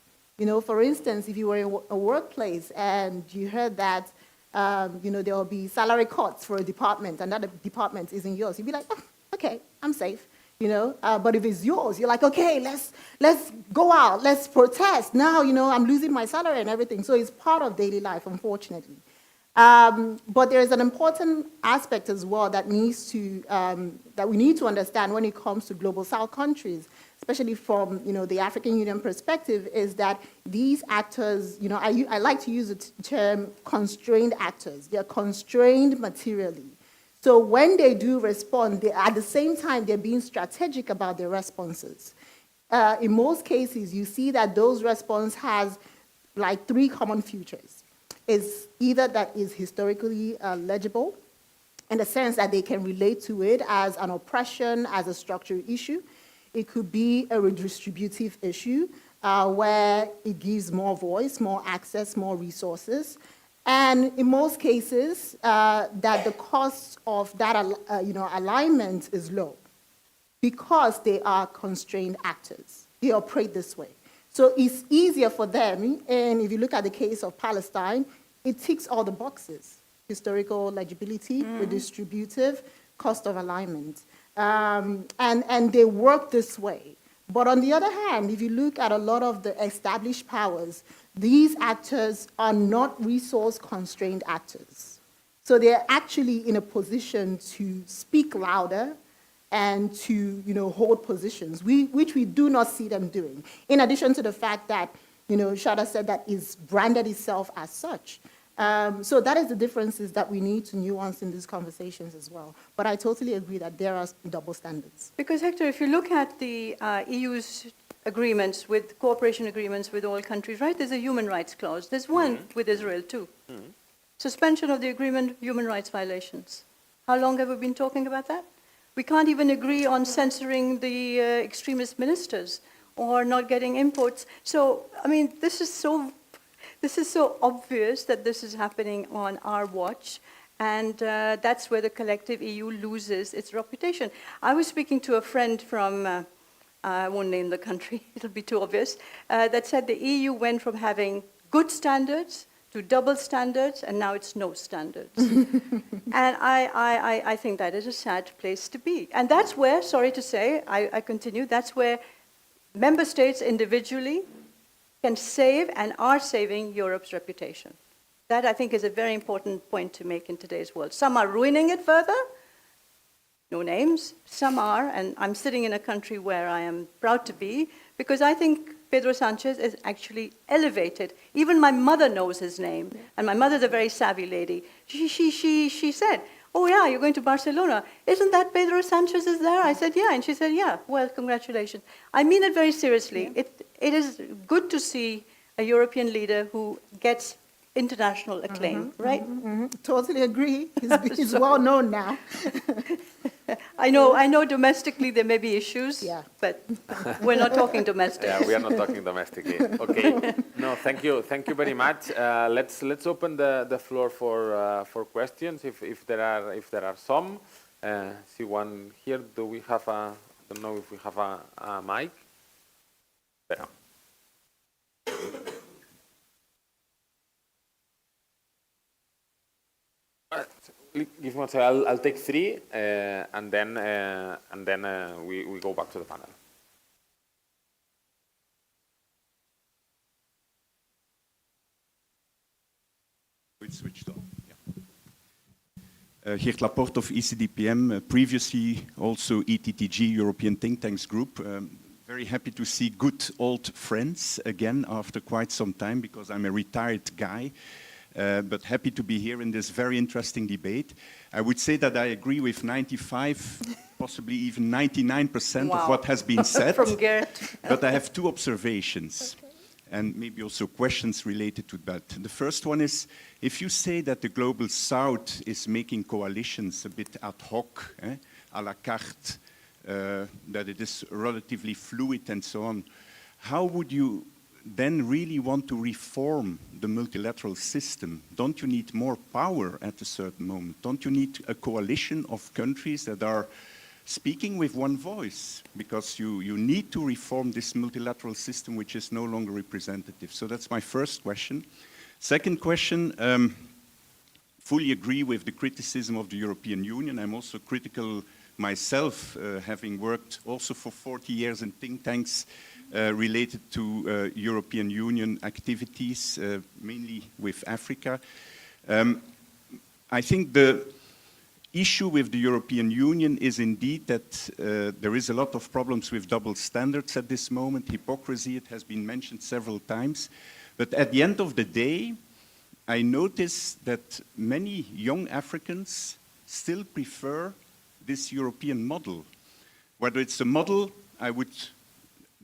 For instance, if you were in a workplace and you heard that, there will be salary cuts for a department and that department isn't yours, you'd be like, oh, okay, I'm safe, But if it's yours, you're like, okay, let's go out, let's protest. Now, I'm losing my salary and everything. So it's part of daily life, unfortunately. But there is an important aspect as well that that we need to understand when it comes to global South countries, especially from the African Union perspective, is that these actors, I like to use the term constrained actors. They're constrained materially. So when they do respond, at the same time, they're being strategic about their responses. In most cases, you see that those responses has like 3 common features. Is either that is historically legible, in the sense that they can relate to it as an oppression, as a structural issue. It could be a redistributive issue where it gives more voice, more access, more resources. And in most cases, that the cost of that alignment is low because they are constrained actors. They operate this way. So it's easier for them, and if you look at the case of Palestine, it ticks all the boxes: historical legibility, redistributive, cost of alignment. And they work this way. But on the other hand, if you look at a lot of the established powers, these actors are not resource-constrained actors. So they're actually in a position to speak louder and to, hold positions, which we do not see them doing. In addition to the fact that, Shada said that it's branded itself as such. So that is the differences that we need to nuance in these conversations as well. But I totally agree that there are double standards. Because, Hector, if you look at the EU's agreements, with cooperation agreements with all countries, right, there's a human rights clause. There's one with Israel, too. Suspension of the agreement, human rights violations. How long have we been talking about that? We can't even agree on censoring the extremist ministers or not getting imports. So, I mean, this is so obvious that this is happening on our watch, and that's where the collective EU loses its reputation. I was speaking to a friend from, I won't name the country, it'll be too obvious, that said the EU went from having good standards to double standards, and now it's no standards. And I think that is a sad place to be. And that's where, sorry to say, I continue, that's where member states individually can save and are saving Europe's reputation. That, I think, is a very important point to make in today's world. Some are ruining it further, no names. Some are, and I'm sitting in a country where I am proud to be, because I think Pedro Sanchez is actually elevated. Even my mother knows his name, and my mother's a very savvy lady. She said, "Oh yeah, you're going to Barcelona. Isn't that Pedro Sanchez is there?" I said, "Yeah," and she said, "Yeah, well, congratulations." I mean it very seriously. Yeah. It is good to see a European leader who gets international acclaim, right? Totally agree. He's well known now. I know domestically there may be issues, Yeah. but we're not talking domestic. Yeah, we are not talking domestically. Okay. No, thank you very much. Let's open the floor for questions if there are some. See one here. Do we have a? I don't know if we have a mic. There. Give me one second. I'll take three, and then we go back to the panel. It's switched on. Yeah. Geert Laporte of ECDPM, previously also ETTG, European Think Tanks Group. Very happy to see good old friends again after quite some time, because I'm a retired guy. But happy to be here in this very interesting debate. I would say that I agree with 95, possibly even 99% of what has been said. From Geert. But I have two observations, and maybe also questions related to that. The first one is, if you say that the Global South is making coalitions a bit ad hoc, à la carte, that it is relatively fluid and so on, how would you then really want to reform the multilateral system? Don't you need more power at a certain moment? Don't you need a coalition of countries that are speaking with one voice? Because you need to reform this multilateral system, which is no longer representative. So that's my first question. Second question, fully agree with the criticism of the European Union. I'm also critical myself, having worked also for 40 years in think tanks related to European Union activities, mainly with Africa. I think the issue with the European Union is indeed that there is a lot of problems with double standards at this moment. Hypocrisy, it has been mentioned several times. But at the end of the day, I notice that many young Africans still prefer this European model. Whether it's a model, I would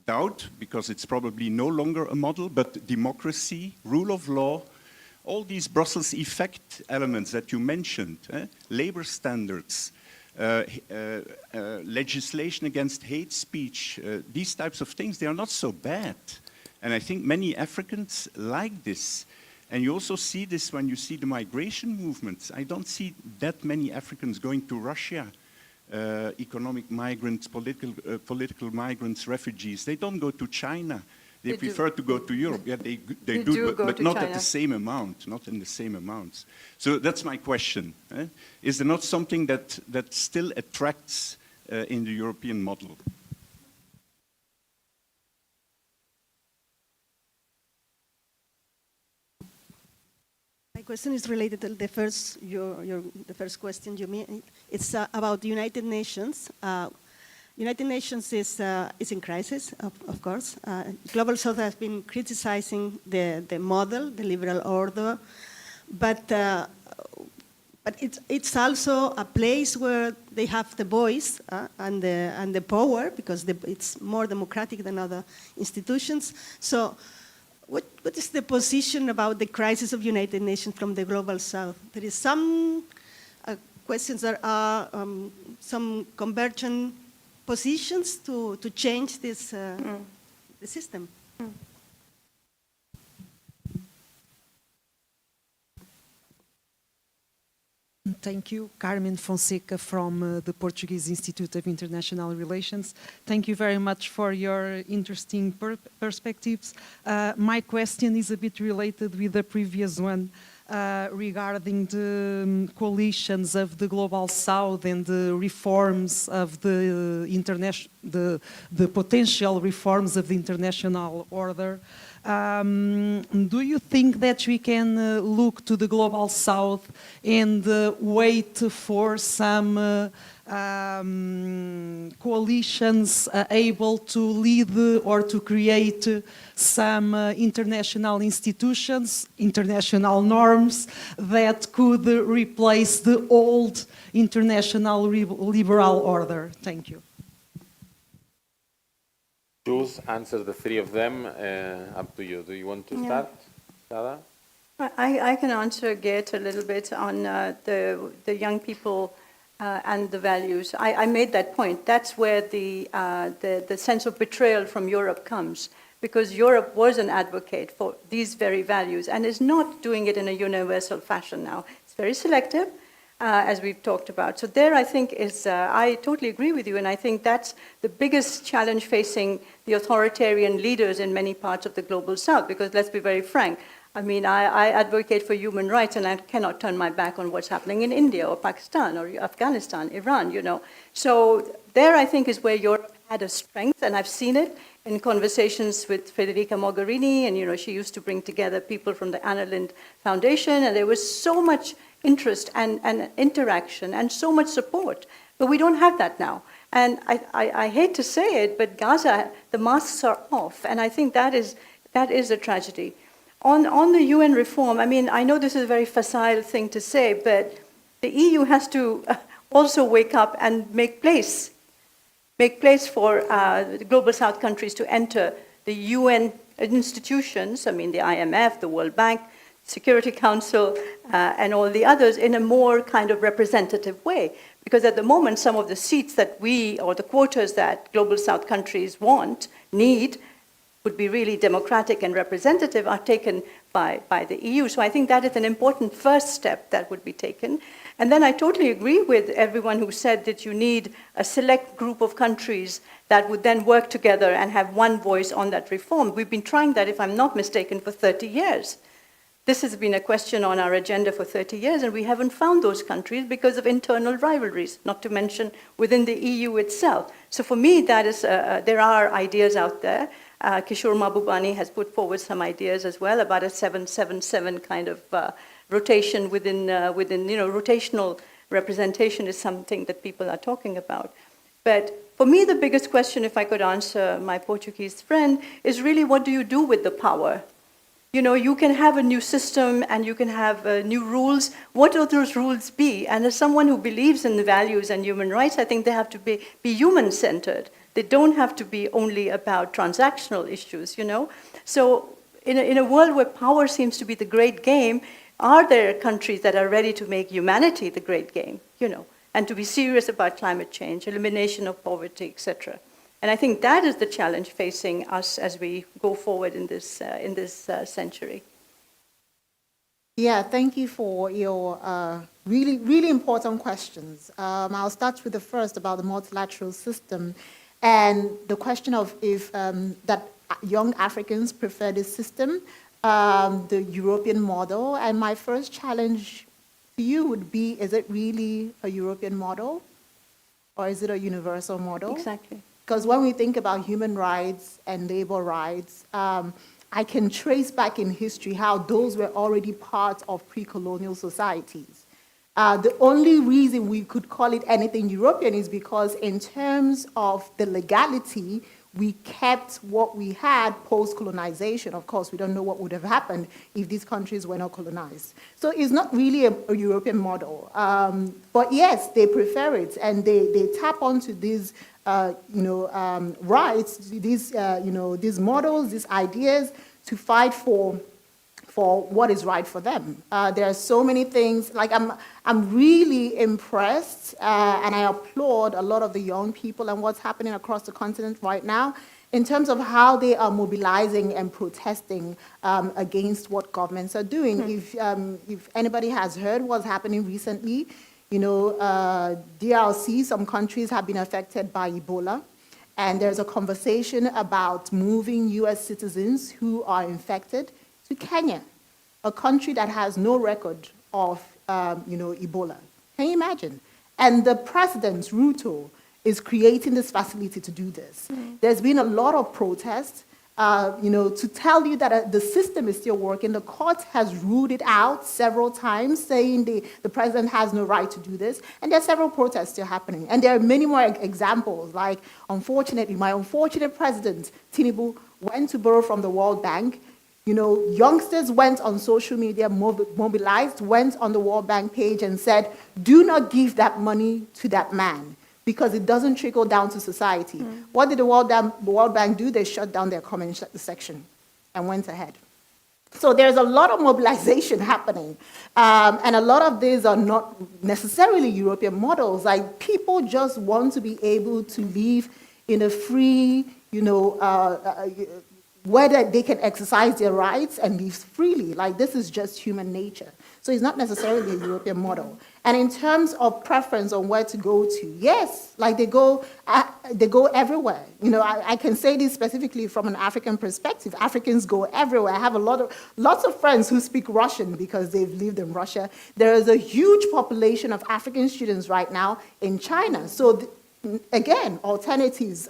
doubt, because it's probably no longer a model, but democracy, rule of law, all these Brussels effect elements that you mentioned, labor standards, legislation against hate speech, these types of things, they are not so bad. And I think many Africans like this. And you also see this when you see the migration movements. I don't see that many Africans going to Russia, economic migrants, political migrants, refugees. They don't go to China. They prefer to go to Europe. Yeah, they do but not China. At the same amount, not in the same amounts. So that's my question. Is there not something that still attracts in the European model? question is related to the first, the first question you made. It's about the United Nations. United Nations is in crisis, of course. Global South has been criticizing the model, the liberal order, but it's also a place where they have the voice and the power, because it's more democratic than other institutions. So what is the position about the crisis of United Nations from the Global South? There is some questions that are some convergent positions to change this the system. Thank you. Carmen Fonseca from the Portuguese Institute of International Relations. Thank you very much for your interesting perspectives. My question is a bit related with the previous one regarding the coalitions of the Global South and the reforms of the potential reforms of the international order. Do you think that we can look to the Global South and wait for some coalitions able to lead or to create some international institutions, international norms that could replace the old international liberal order? Thank you. Choose, answer the three of them. Up to you. Do you want to start, Shada? I can answer Geert a little bit on the young people and the values. I made that point. That's where the sense of betrayal from Europe comes, because Europe was an advocate for these very values and is not doing it in a universal fashion now. It's very selective, as we've talked about. So there, I think, is, I totally agree with you, and I think that's the biggest challenge facing the authoritarian leaders in many parts of the Global South, because let's be very frank, I mean, I advocate for human rights, and I cannot turn my back on what's happening in India or Pakistan or Afghanistan, Iran, you know. So there, I think, is where Europe had a strength, and I've seen it in conversations with Federica Mogherini, and, you know, she used to bring together people from the Anna Lindh Foundation, and there was so much interest and interaction and so much support. But we don't have that now. And I hate to say it, but Gaza, the masks are off, and I think that is a tragedy. On the UN reform, I mean, I know this is a very facile thing to say, but the EU has to also wake up and make place for the Global South countries to enter the UN institutions, I mean, the IMF, the World Bank, Security Council, and all the others in a more kind of representative way. Because at the moment, some of the seats that or the quotas that Global South countries need, would be really democratic and representative, are taken by the EU. So I think that is an important first step that would be taken. And then I totally agree with everyone who said that you need a select group of countries that would then work together and have one voice on that reform. We've been trying that, if I'm not mistaken, for 30 years. This has been a question on our agenda for 30 years, and we haven't found those countries because of internal rivalries, not to mention within the EU itself. So for me, that is, there are ideas out there. Kishore Mahbubani has put forward some ideas as well about a 777 kind of rotation within, you know, rotational representation is something that people are talking about. But for me, the biggest question, if I could answer my Portuguese friend, is really, what do you do with the power? You know, you can have a new system and you can have new rules. What will those rules be? And as someone who believes in the values and human rights, I think they have to be human-centered. They don't have to be only about transactional issues, you know? So in a world where power seems to be the great game, are there countries that are ready to make humanity the great game, you know, and to be serious about climate change, elimination of poverty, etc.? And I think that is the challenge facing us as we go forward in this century. Yeah, thank you for your really, really important questions. I'll start with the first about the multilateral system and the question of if that young Africans prefer this system, the European model. And my first challenge to you would be, is it really a European model or is it a universal model? Exactly. Because when we think about human rights and labor rights, I can trace back in history how those were already part of pre-colonial societies. The only reason we could call it anything European is because in terms of the legality, we kept what we had post-colonization. Of course, we don't know what would have happened if these countries were not colonized. So it's not really a European model. But yes, they prefer it, and they tap onto these rights, these models, these ideas to fight for what is right for them. There are so many things, like I'm really impressed and I applaud a lot of the young people and what's happening across the continent right now in terms of how they are mobilizing and protesting against what governments are doing. If anybody has heard what's happening recently, DRC, some countries have been affected by Ebola, and there's a conversation about moving US citizens who are infected to Kenya, a country that has no record of, Ebola. Can you imagine? And the president, Ruto, is creating this facility to do this. There's been a lot of protests, to tell you that the system is still working. The court has ruled it out several times, saying the president has no right to do this. And there are several protests still happening. And there are many more examples, like, unfortunately, my unfortunate president, Tinubu, went to borrow from the World Bank. Youngsters went on social media, mobilized, went on the World Bank page and said, do not give that money to that man because it doesn't trickle down to society. What did the World Bank do? They shut down their comment section and went ahead. So there's a lot of mobilization happening. And a lot of these are not necessarily European models. Like, people just want to be able to live in a free, whether they can exercise their rights and live freely. Like, this is just human nature. So it's not necessarily a European model. And in terms of preference on where to go to, yes, like they go everywhere. I can say this specifically from an African perspective. Africans go everywhere. I have lots of friends who speak Russian because they've lived in Russia. There is a huge population of African students right now in China. So again, alternatives,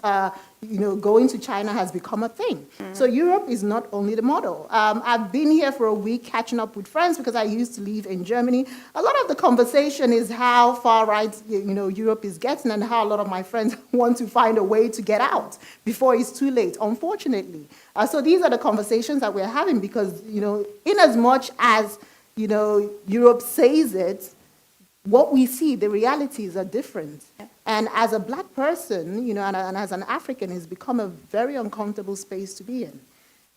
going to China has become a thing. So Europe is not only the model. I've been here for a week catching up with friends because I used to live in Germany. A lot of the conversation is how far right, Europe is getting, and how a lot of my friends want to find a way to get out before it's too late, unfortunately. So these are the conversations that we're having because, in as much as, Europe says it, what we see, the realities are different. And as a Black person, and as an African, it's become a very uncomfortable space to be in.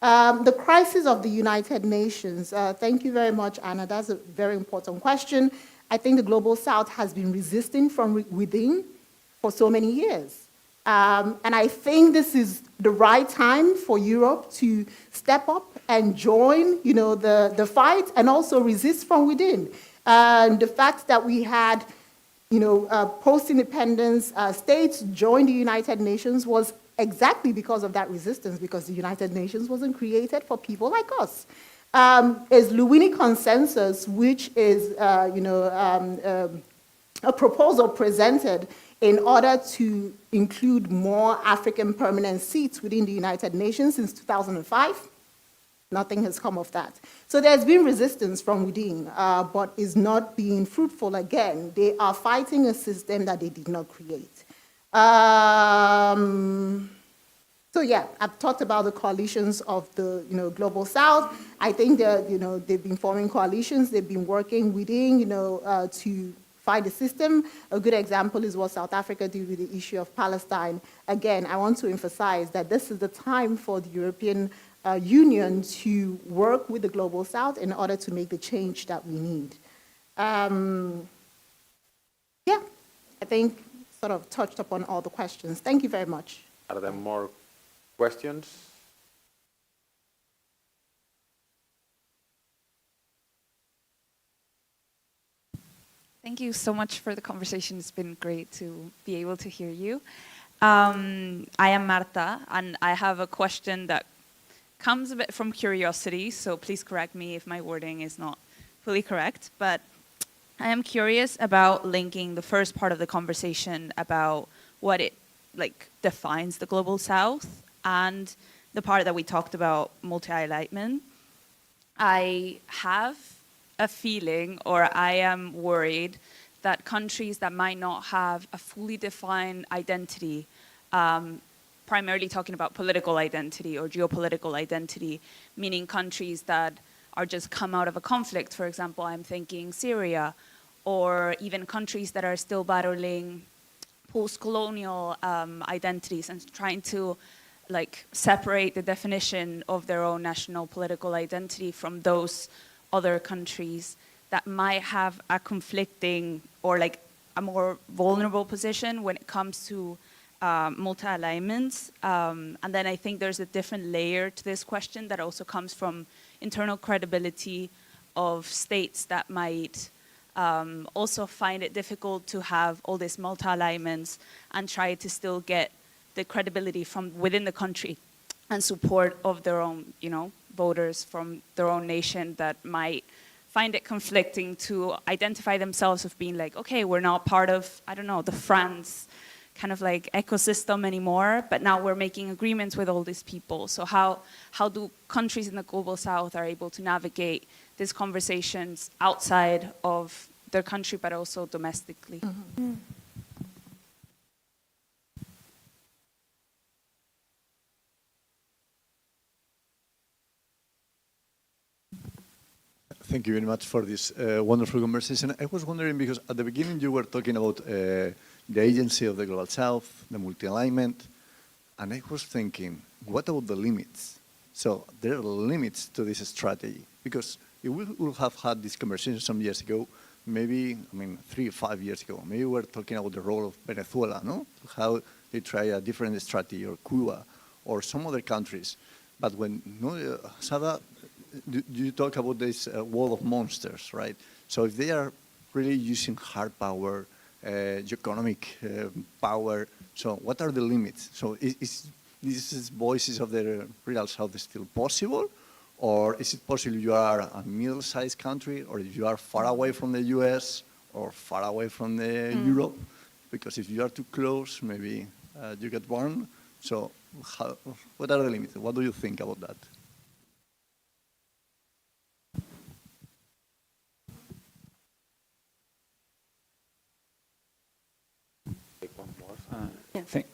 The crisis of the United Nations, thank you very much, Anna. That's a very important question. I think the Global South has been resisting from within for so many years. And I think this is the right time for Europe to step up and join, the fight and also resist from within. The fact that we had, post-independence states join the United Nations was exactly because of that resistance, because the United Nations wasn't created for people like us. Is Luwini Consensus, which is, a proposal presented in order to include more African permanent seats within the United Nations since 2005. Nothing has come of that. So there's been resistance from within, but is not being fruitful again. They are fighting a system that they did not create. So yeah, I've talked about the coalitions of the Global South. I think that they've been forming coalitions. They've been working within to fight the system. A good example is what South Africa did with the issue of Palestine. Again, I want to emphasize that this is the time for the European Union to work with the Global South in order to make the change that we need. Yeah, I think sort of touched upon all the questions. Thank you very much. Are there more questions? Thank you so much for the conversation. It's been great to be able to hear you. I am Marta, and I have a question that comes a bit from curiosity, so please correct me if my wording is not fully correct, but I am curious about linking the first part of the conversation about what it defines the Global South and the part that we talked about, multi-alignment, I have a feeling, or I am worried, that countries that might not have a fully defined identity, primarily talking about political identity or geopolitical identity, meaning countries that are just come out of a conflict. For example, I'm thinking Syria, or even countries that are still battling post-colonial identities and trying to separate the definition of their own national political identity from those other countries that might have a conflicting or a more vulnerable position when it comes to multi-alignments. And then I think there's a different layer to this question that also comes from internal credibility of states that might also find it difficult to have all these multi-alignments and try to still get the credibility from within the country and support of their own, voters from their own nation that might find it conflicting to identify themselves of being okay, we're not part of, I don't know, the France kind of ecosystem anymore, but now we're making agreements with all these people. So how do countries in the global south are able to navigate these conversations outside of their country, but also domestically? Mm-hmm. Thank you very much for this wonderful conversation. I was wondering, because at the beginning you were talking about the agency of the Global South, the multi-alignment, and I was thinking, what about the limits? So there are limits to this strategy, because if we would have had this conversation some years ago, maybe, 3 or 5 years ago, maybe we were talking about the role of Venezuela, no? How they try a different strategy, or Cuba, or some other countries. But when Shada, you talk about this wall of monsters, right? So if they are really using hard power, economic power, so what are the limits? So is these voices of the real South still possible? Or is it possible you are a middle-sized country, or if you are far away from the US, or far away from the Europe? Because if you are too close, maybe you get burned. So what are the limits? What do you think about that?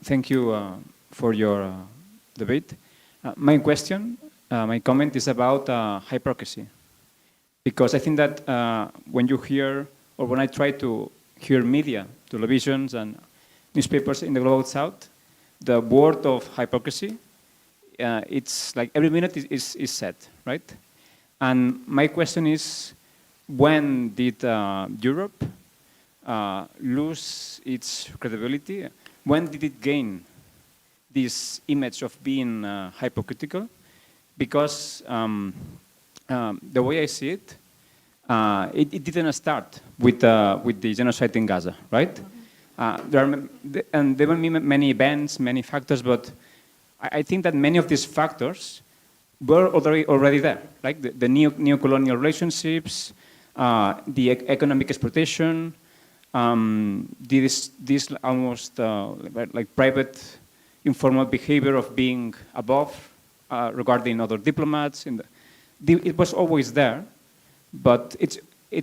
Thank you for your debate. My question, my comment is about hypocrisy. Because I think that when you hear, or when I try to hear media, televisions and newspapers in the Global South, the word of hypocrisy, it's like every minute is said, right? And my question is, when did Europe lose its credibility? When did it gain this image of being hypocritical? Because the way I see it, it didn't start with the genocide in Gaza, right? There were many events, many factors, but I think that many of these factors were already there, like the neo-colonial relationships, the economic exploitation, this almost like private informal behavior of being above regarding other diplomats. It was always there, but it's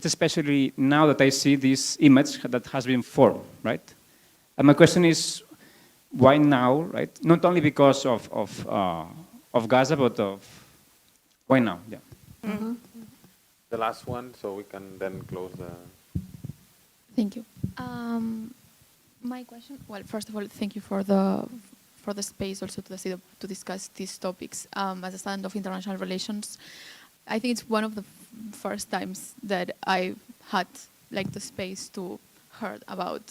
especially now that I see this image that has been formed, right? And my question is, why now, right? Not only because of Gaza, but of why now? Yeah. Mm-hmm. The last one, so we can then close the... Thank you. My question, well, first of all, thank you for the space also to discuss these topics. As a student of international relations, I think it's one of the first times that I've had like the space to hear about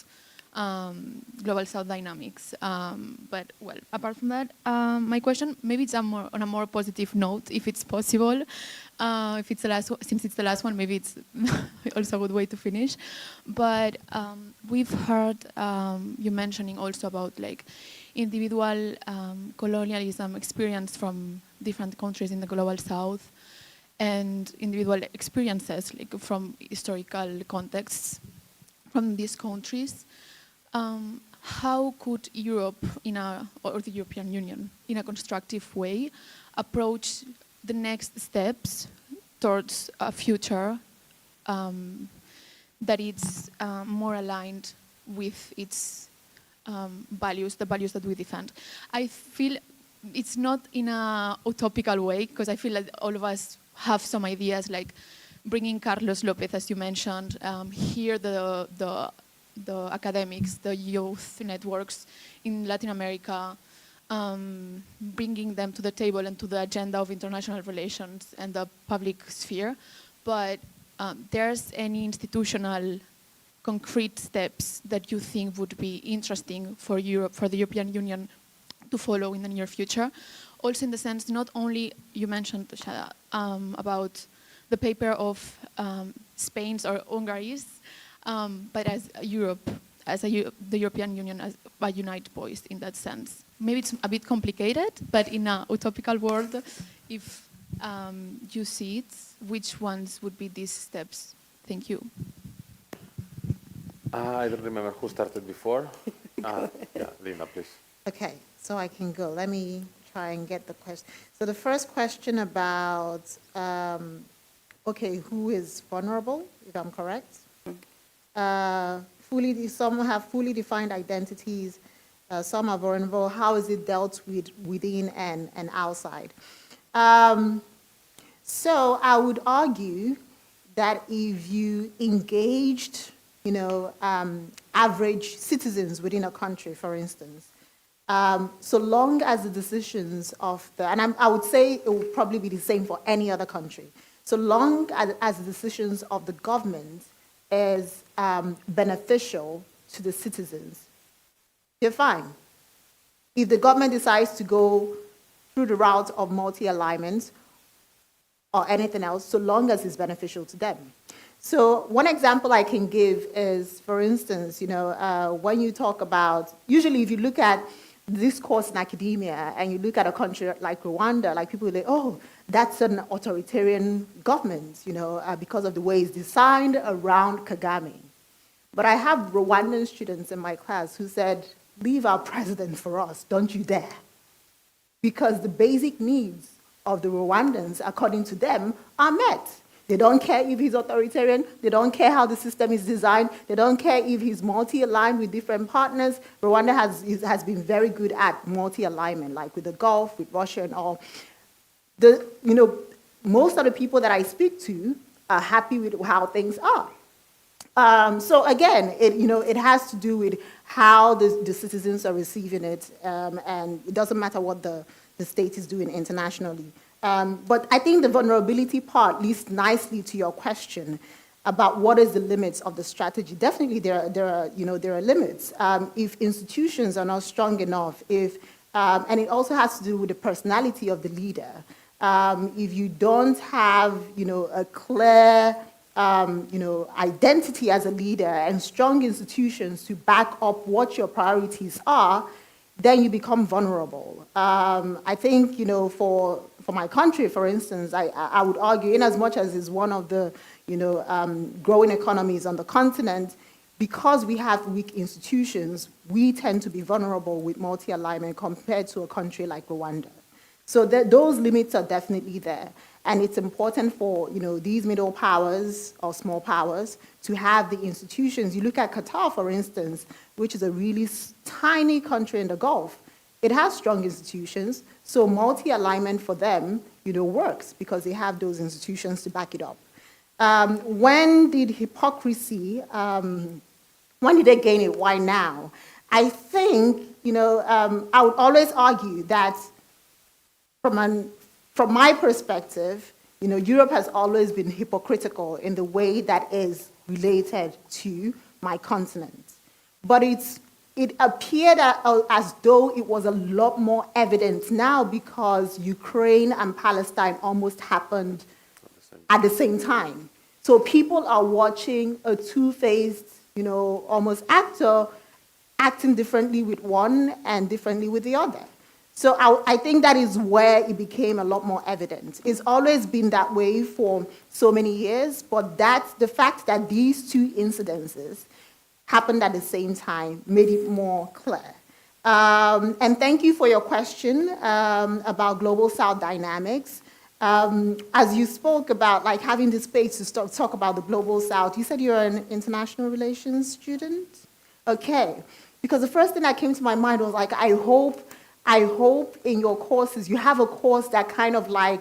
Global South dynamics. But well, apart from that, my question, maybe it's on a more positive note, if it's possible. If it's the last, since it's the last one, maybe it's also a good way to finish. But we've heard you mentioning also about like individual colonialism experience from different countries in the Global South and individual experiences like from historical contexts from these countries. how could Europe or the European Union in a constructive way approach the next steps towards a future that is more aligned with its values, the values that we defend. I feel it's not in a utopical way, because I feel like all of us have some ideas, like bringing Carlos Lopez, as you mentioned, here the academics, the youth networks in Latin America, bringing them to the table and to the agenda of international relations and the public sphere. But there's any institutional concrete steps that you think would be interesting for Europe, for the European Union to follow in the near future? Also in the sense, not only, you mentioned, Shada, about the paper of Spain's or Hungary's, but as Europe, as the European Union, as a united voice in that sense. Maybe it's a bit complicated, but in a utopical world, if you see it, which ones would be these steps? Thank you. I don't remember who started before. Yeah, Lynda, please. Okay, so I can go. Let me try and get the question. So the first question about, okay, who is vulnerable, if I'm correct? Some have fully defined identities, some are vulnerable. How is it dealt with within and outside? So I would argue that if you engaged, average citizens within a country, for instance, so long as the decisions of I would say it would probably be the same for any other country, so long as the decisions of the government is beneficial to the citizens, you're fine. If the government decides to go through the route of multi-alignment or anything else, so long as it's beneficial to them. So one example I can give is, for instance, when you talk about, usually if you look at this course in academia and you look at a country like Rwanda, like people say, oh, that's an authoritarian government, because of the way it's designed around Kagame. But I have Rwandan students in my class who said, leave our president for us, don't you dare. Because the basic needs of the Rwandans, according to them, are met. They don't care if he's authoritarian. They don't care how the system is designed. They don't care if he's multi-aligned with different partners. Rwanda has been very good at multi-alignment, like with the Gulf, with Russia and all. Most of the people that I speak to are happy with how things are. So again, it has to do with how the citizens are receiving it, and it doesn't matter what the state is doing internationally. But I think the vulnerability part leads nicely to your question about what is the limits of the strategy. Definitely there are limits. If institutions are not strong enough, and it also has to do with the personality of the leader. If you don't have a clear identity as a leader and strong institutions to back up what your priorities are, then you become vulnerable. I think, for my country, for instance, I would argue, in as much as it's one of the, growing economies on the continent, because we have weak institutions, we tend to be vulnerable with multi-alignment compared to a country like Rwanda. So those limits are definitely there. And it's important for, these middle powers or small powers to have the institutions. You look at Qatar, for instance, which is a really tiny country in the Gulf. It has strong institutions, so multi-alignment for them, works because they have those institutions to back it up. When did hypocrisy, when did they gain it? Why now? I think, I would always argue that from my perspective, Europe has always been hypocritical in the way that is related to my continent. But it appeared as though it was a lot more evident now because Ukraine and Palestine almost happened at the same time. So people are watching a two-faced, almost actor acting differently with one and differently with the other. So I think that is where it became a lot more evident. It's always been that way for so many years, but that's the fact that these two incidences happened at the same time made it more clear. And thank you for your question about Global South dynamics. As you spoke about like having the space to talk about the Global South, you said you're an international relations student? Okay, because the first thing that came to my mind was like, I hope in your courses, you have a course that kind of like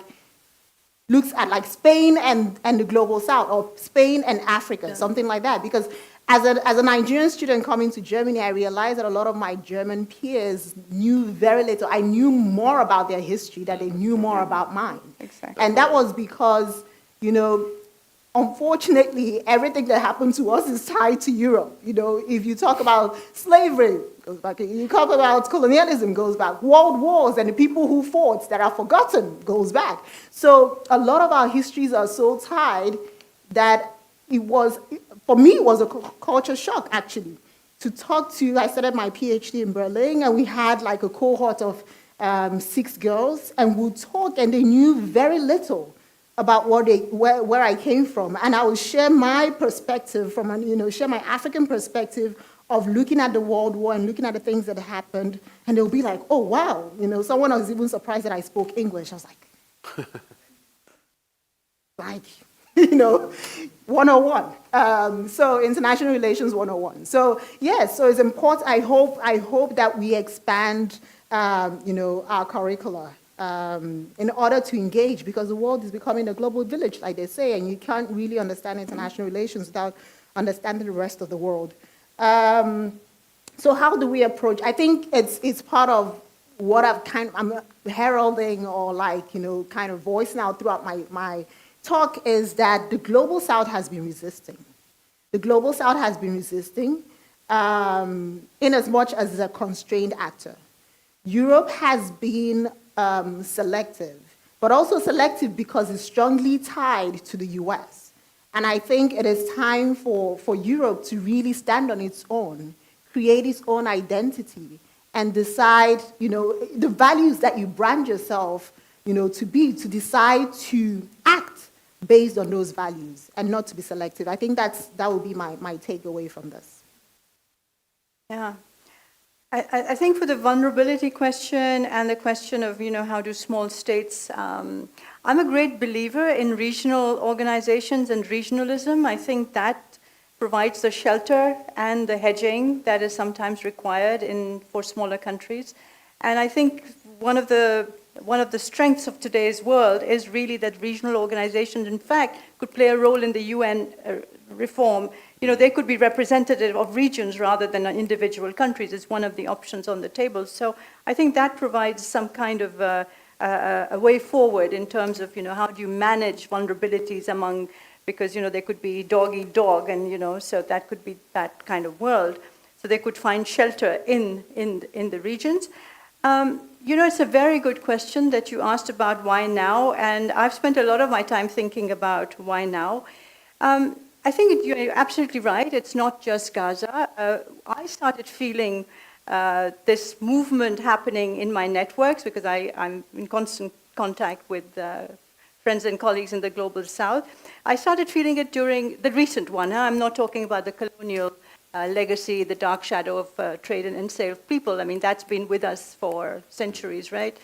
looks at like Spain and the Global South, or Spain and Africa, something like that. Because as a Nigerian student coming to Germany, I realized that a lot of my German peers knew very little. I knew more about their history than they knew more about mine. Exactly. And that was because, you know, unfortunately, everything that happened to us is tied to Europe. You know, if you talk about slavery, goes back. You talk about colonialism, goes back. World wars and the people who fought that are forgotten goes back. So a lot of our histories are so tied that it was, for me, it was a culture shock, actually, to talk to. I started my PhD in Berlin, and we had like a cohort of 6 girls, and we'd talk, and they knew very little about where I came from. And I would share my perspective share my African perspective of looking at the World War and looking at the things that happened, and they'll be like, oh, wow. You know, someone was even surprised that I spoke English. I was like, you know, 101. So international relations 101. So yes, so it's important. I hope that we expand, our curricula in order to engage, because the world is becoming a global village, like they say, and you can't really understand international relations without understanding the rest of the world. So how do we approach? I think it's part of what I'm heralding, or kind of voicing out throughout my talk, is that the Global South has been resisting. The Global South has been resisting in as much as a constrained actor. Europe has been selective, but also selective because it's strongly tied to the US. And I think it is time for Europe to really stand on its own, create its own identity, and decide, the values that you brand yourself, to decide to act based on those values and not to be selective. I think that would be my takeaway from this. Yeah. I think for the vulnerability question and the question of, how do small states, I'm a great believer in regional organizations and regionalism. I think that provides the shelter and the hedging that is sometimes required for smaller countries. And I think one of the strengths of today's world is really that regional organizations, in fact, could play a role in the UN reform. They could be representative of regions rather than individual countries. It's one of the options on the table. So I think that provides some kind of a way forward in terms of, how do you manage vulnerabilities among, because, there could be dog eat dog, and, so that could be that kind of world. So they could find shelter in the regions. It's a very good question that you asked about why now, and I've spent a lot of my time thinking about why now. I think you're absolutely right. It's not just Gaza. I started feeling this movement happening in my networks because I'm in constant contact with friends and colleagues in the Global South. I started feeling it during the recent one. I'm not talking about the colonial legacy, the dark shadow of trade and enslaved people. I mean, that's been with us for centuries, right?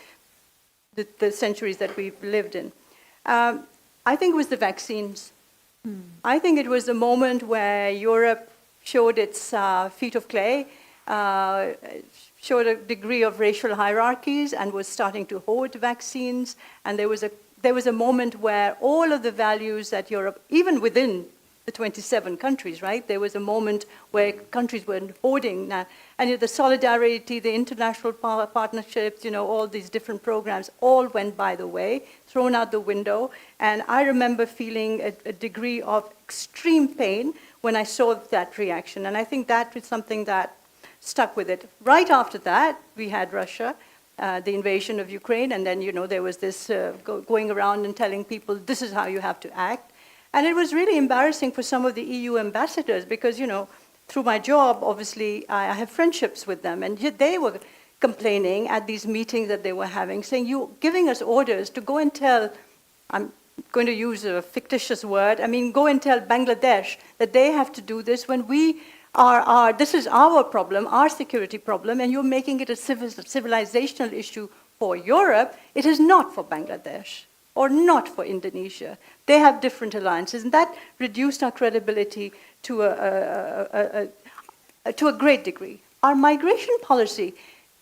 The centuries that we've lived in. I think it was the vaccines. I think it was the moment where Europe showed its feet of clay, showed a degree of racial hierarchies, and was starting to hoard vaccines. And there was a moment where all of the values that Europe, even within the 27 countries, right? There was a moment where countries were hoarding now. And the solidarity, the international partnerships, all these different programs all went by the way, thrown out the window. And I remember feeling a degree of extreme pain when I saw that reaction. And I think that was something that stuck with it. Right after that, we had Russia, the invasion of Ukraine. And then, there was this going around and telling people, this is how you have to act. And it was really embarrassing for some of the EU ambassadors because, through my job, obviously, I have friendships with them. And yet they were complaining at these meetings that they were having, saying, you're giving us orders to go and tell, I'm going to use a fictitious word, go and tell Bangladesh that they have to do this when we this is our problem, our security problem, and you're making it a civilizational issue for Europe. It is not for Bangladesh or not for Indonesia. They have different alliances, and that reduced our credibility to a great degree. Our migration policy,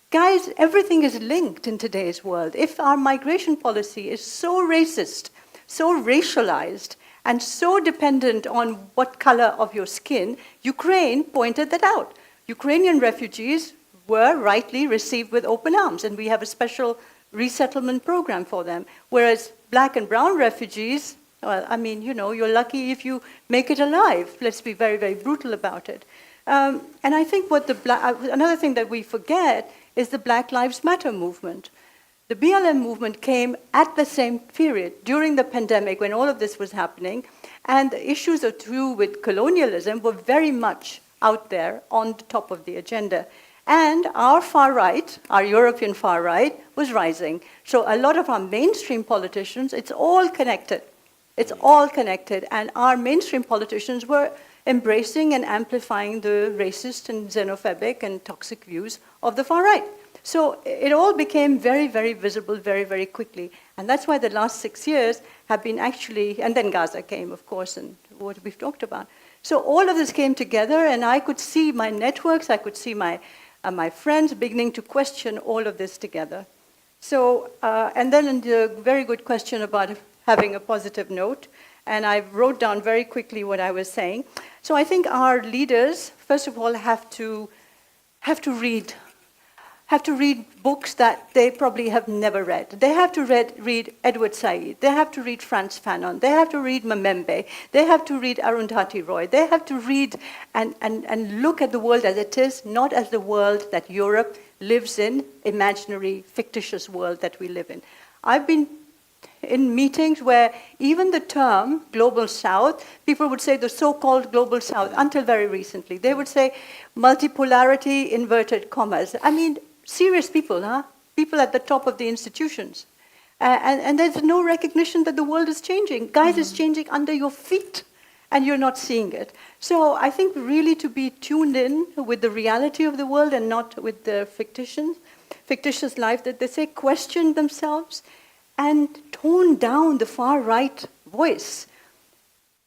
guys, everything is linked in today's world. If our migration policy is so racist, so racialized, and so dependent on what color of your skin, Ukraine pointed that out. Ukrainian refugees were rightly received with open arms, and we have a special resettlement program for them. Whereas black and brown refugees, well, I mean, you know, you're lucky if you make it alive. Let's be very, very brutal about it. And I think another thing that we forget is the Black Lives Matter movement. The BLM movement came at the same period, during the pandemic, when all of this was happening, and the issues to do with colonialism were very much out there on the top of the agenda. And our far right, our European far right, was rising. So a lot of our mainstream politicians, it's all connected. It's all connected. And our mainstream politicians were embracing and amplifying the racist and xenophobic and toxic views of the far right. So it all became very, very visible very, very quickly. And that's why the last 6 years have been actually, and then Gaza came, of course, and what we've talked about. So all of this came together, and I could see my networks, I could see my friends beginning to question all of this together. So, and then the very good question about having a positive note, and I wrote down very quickly what I was saying. So I think our leaders, first of all, have to read books that they probably have never read. They have to read Edward Said. They have to read Frantz Fanon. They have to read Memembe. They have to read Arundhati Roy. They have to read and look at the world as it is, not as the world that Europe lives in, imaginary, fictitious world that we live in. I've been in meetings where even the term Global South, people would say the so-called Global South, until very recently. They would say multipolarity, inverted commas. I mean, serious people, huh? People at the top of the institutions. And there's no recognition that the world is changing. Guys, it's changing under your feet, and you're not seeing it. So I think really to be tuned in with the reality of the world and not with the fictitious life that they say, question themselves and tone down the far-right voice.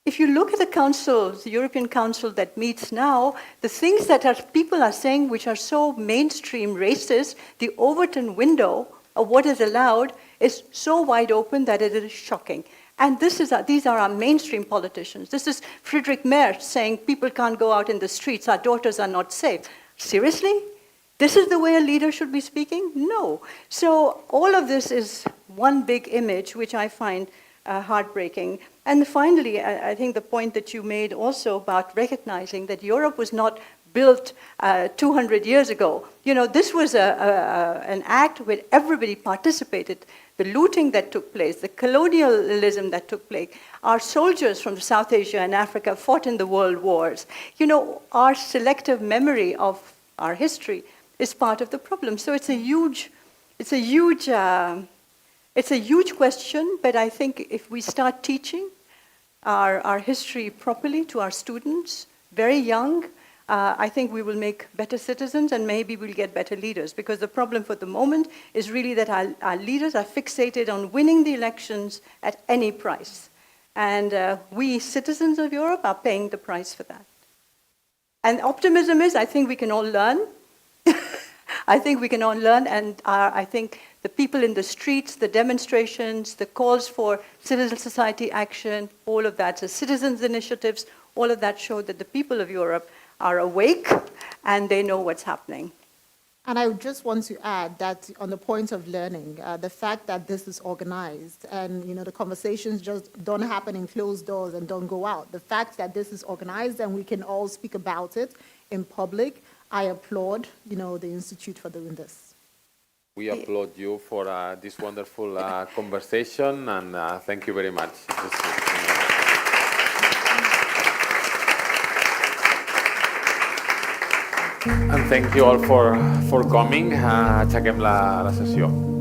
If you look at the council, the European Council that meets now, the things that people are saying which are so mainstream racist, the Overton window of what is allowed is so wide open that it is shocking. And these are our mainstream politicians. This is Friedrich Merz saying people can't go out in the streets, our daughters are not safe. Seriously? This is the way a leader should be speaking? No. So all of this is one big image which I find heartbreaking. And finally, I think the point that you made also about recognizing that Europe was not built 200 years ago. You know, this was an act where everybody participated. The looting that took place, the colonialism that took place. Our soldiers from South Asia and Africa fought in the world wars. You know, our selective memory of our history is part of the problem. So it's a huge question, but I think if we start teaching our history properly to our students, very young, I think we will make better citizens and maybe we'll get better leaders, because the problem for the moment is really that our leaders are fixated on winning the elections at any price. And we citizens of Europe are paying the price for that. And optimism is, I think we can all learn. I think we can all learn, and I think the people in the streets, the demonstrations, the calls for civil society action, all of that, the citizens' initiatives, all of that show that the people of Europe are awake and they know what's happening. And I just want to add that on the point of learning, the fact that this is organized and, you know, the conversations just don't happen in closed doors and don't go out. The fact that this is organized and we can all speak about it in public, I applaud, you know, the Institute for doing this. We applaud you for this wonderful conversation, and thank you very much. And thank you all for coming. Aixequem la sessió.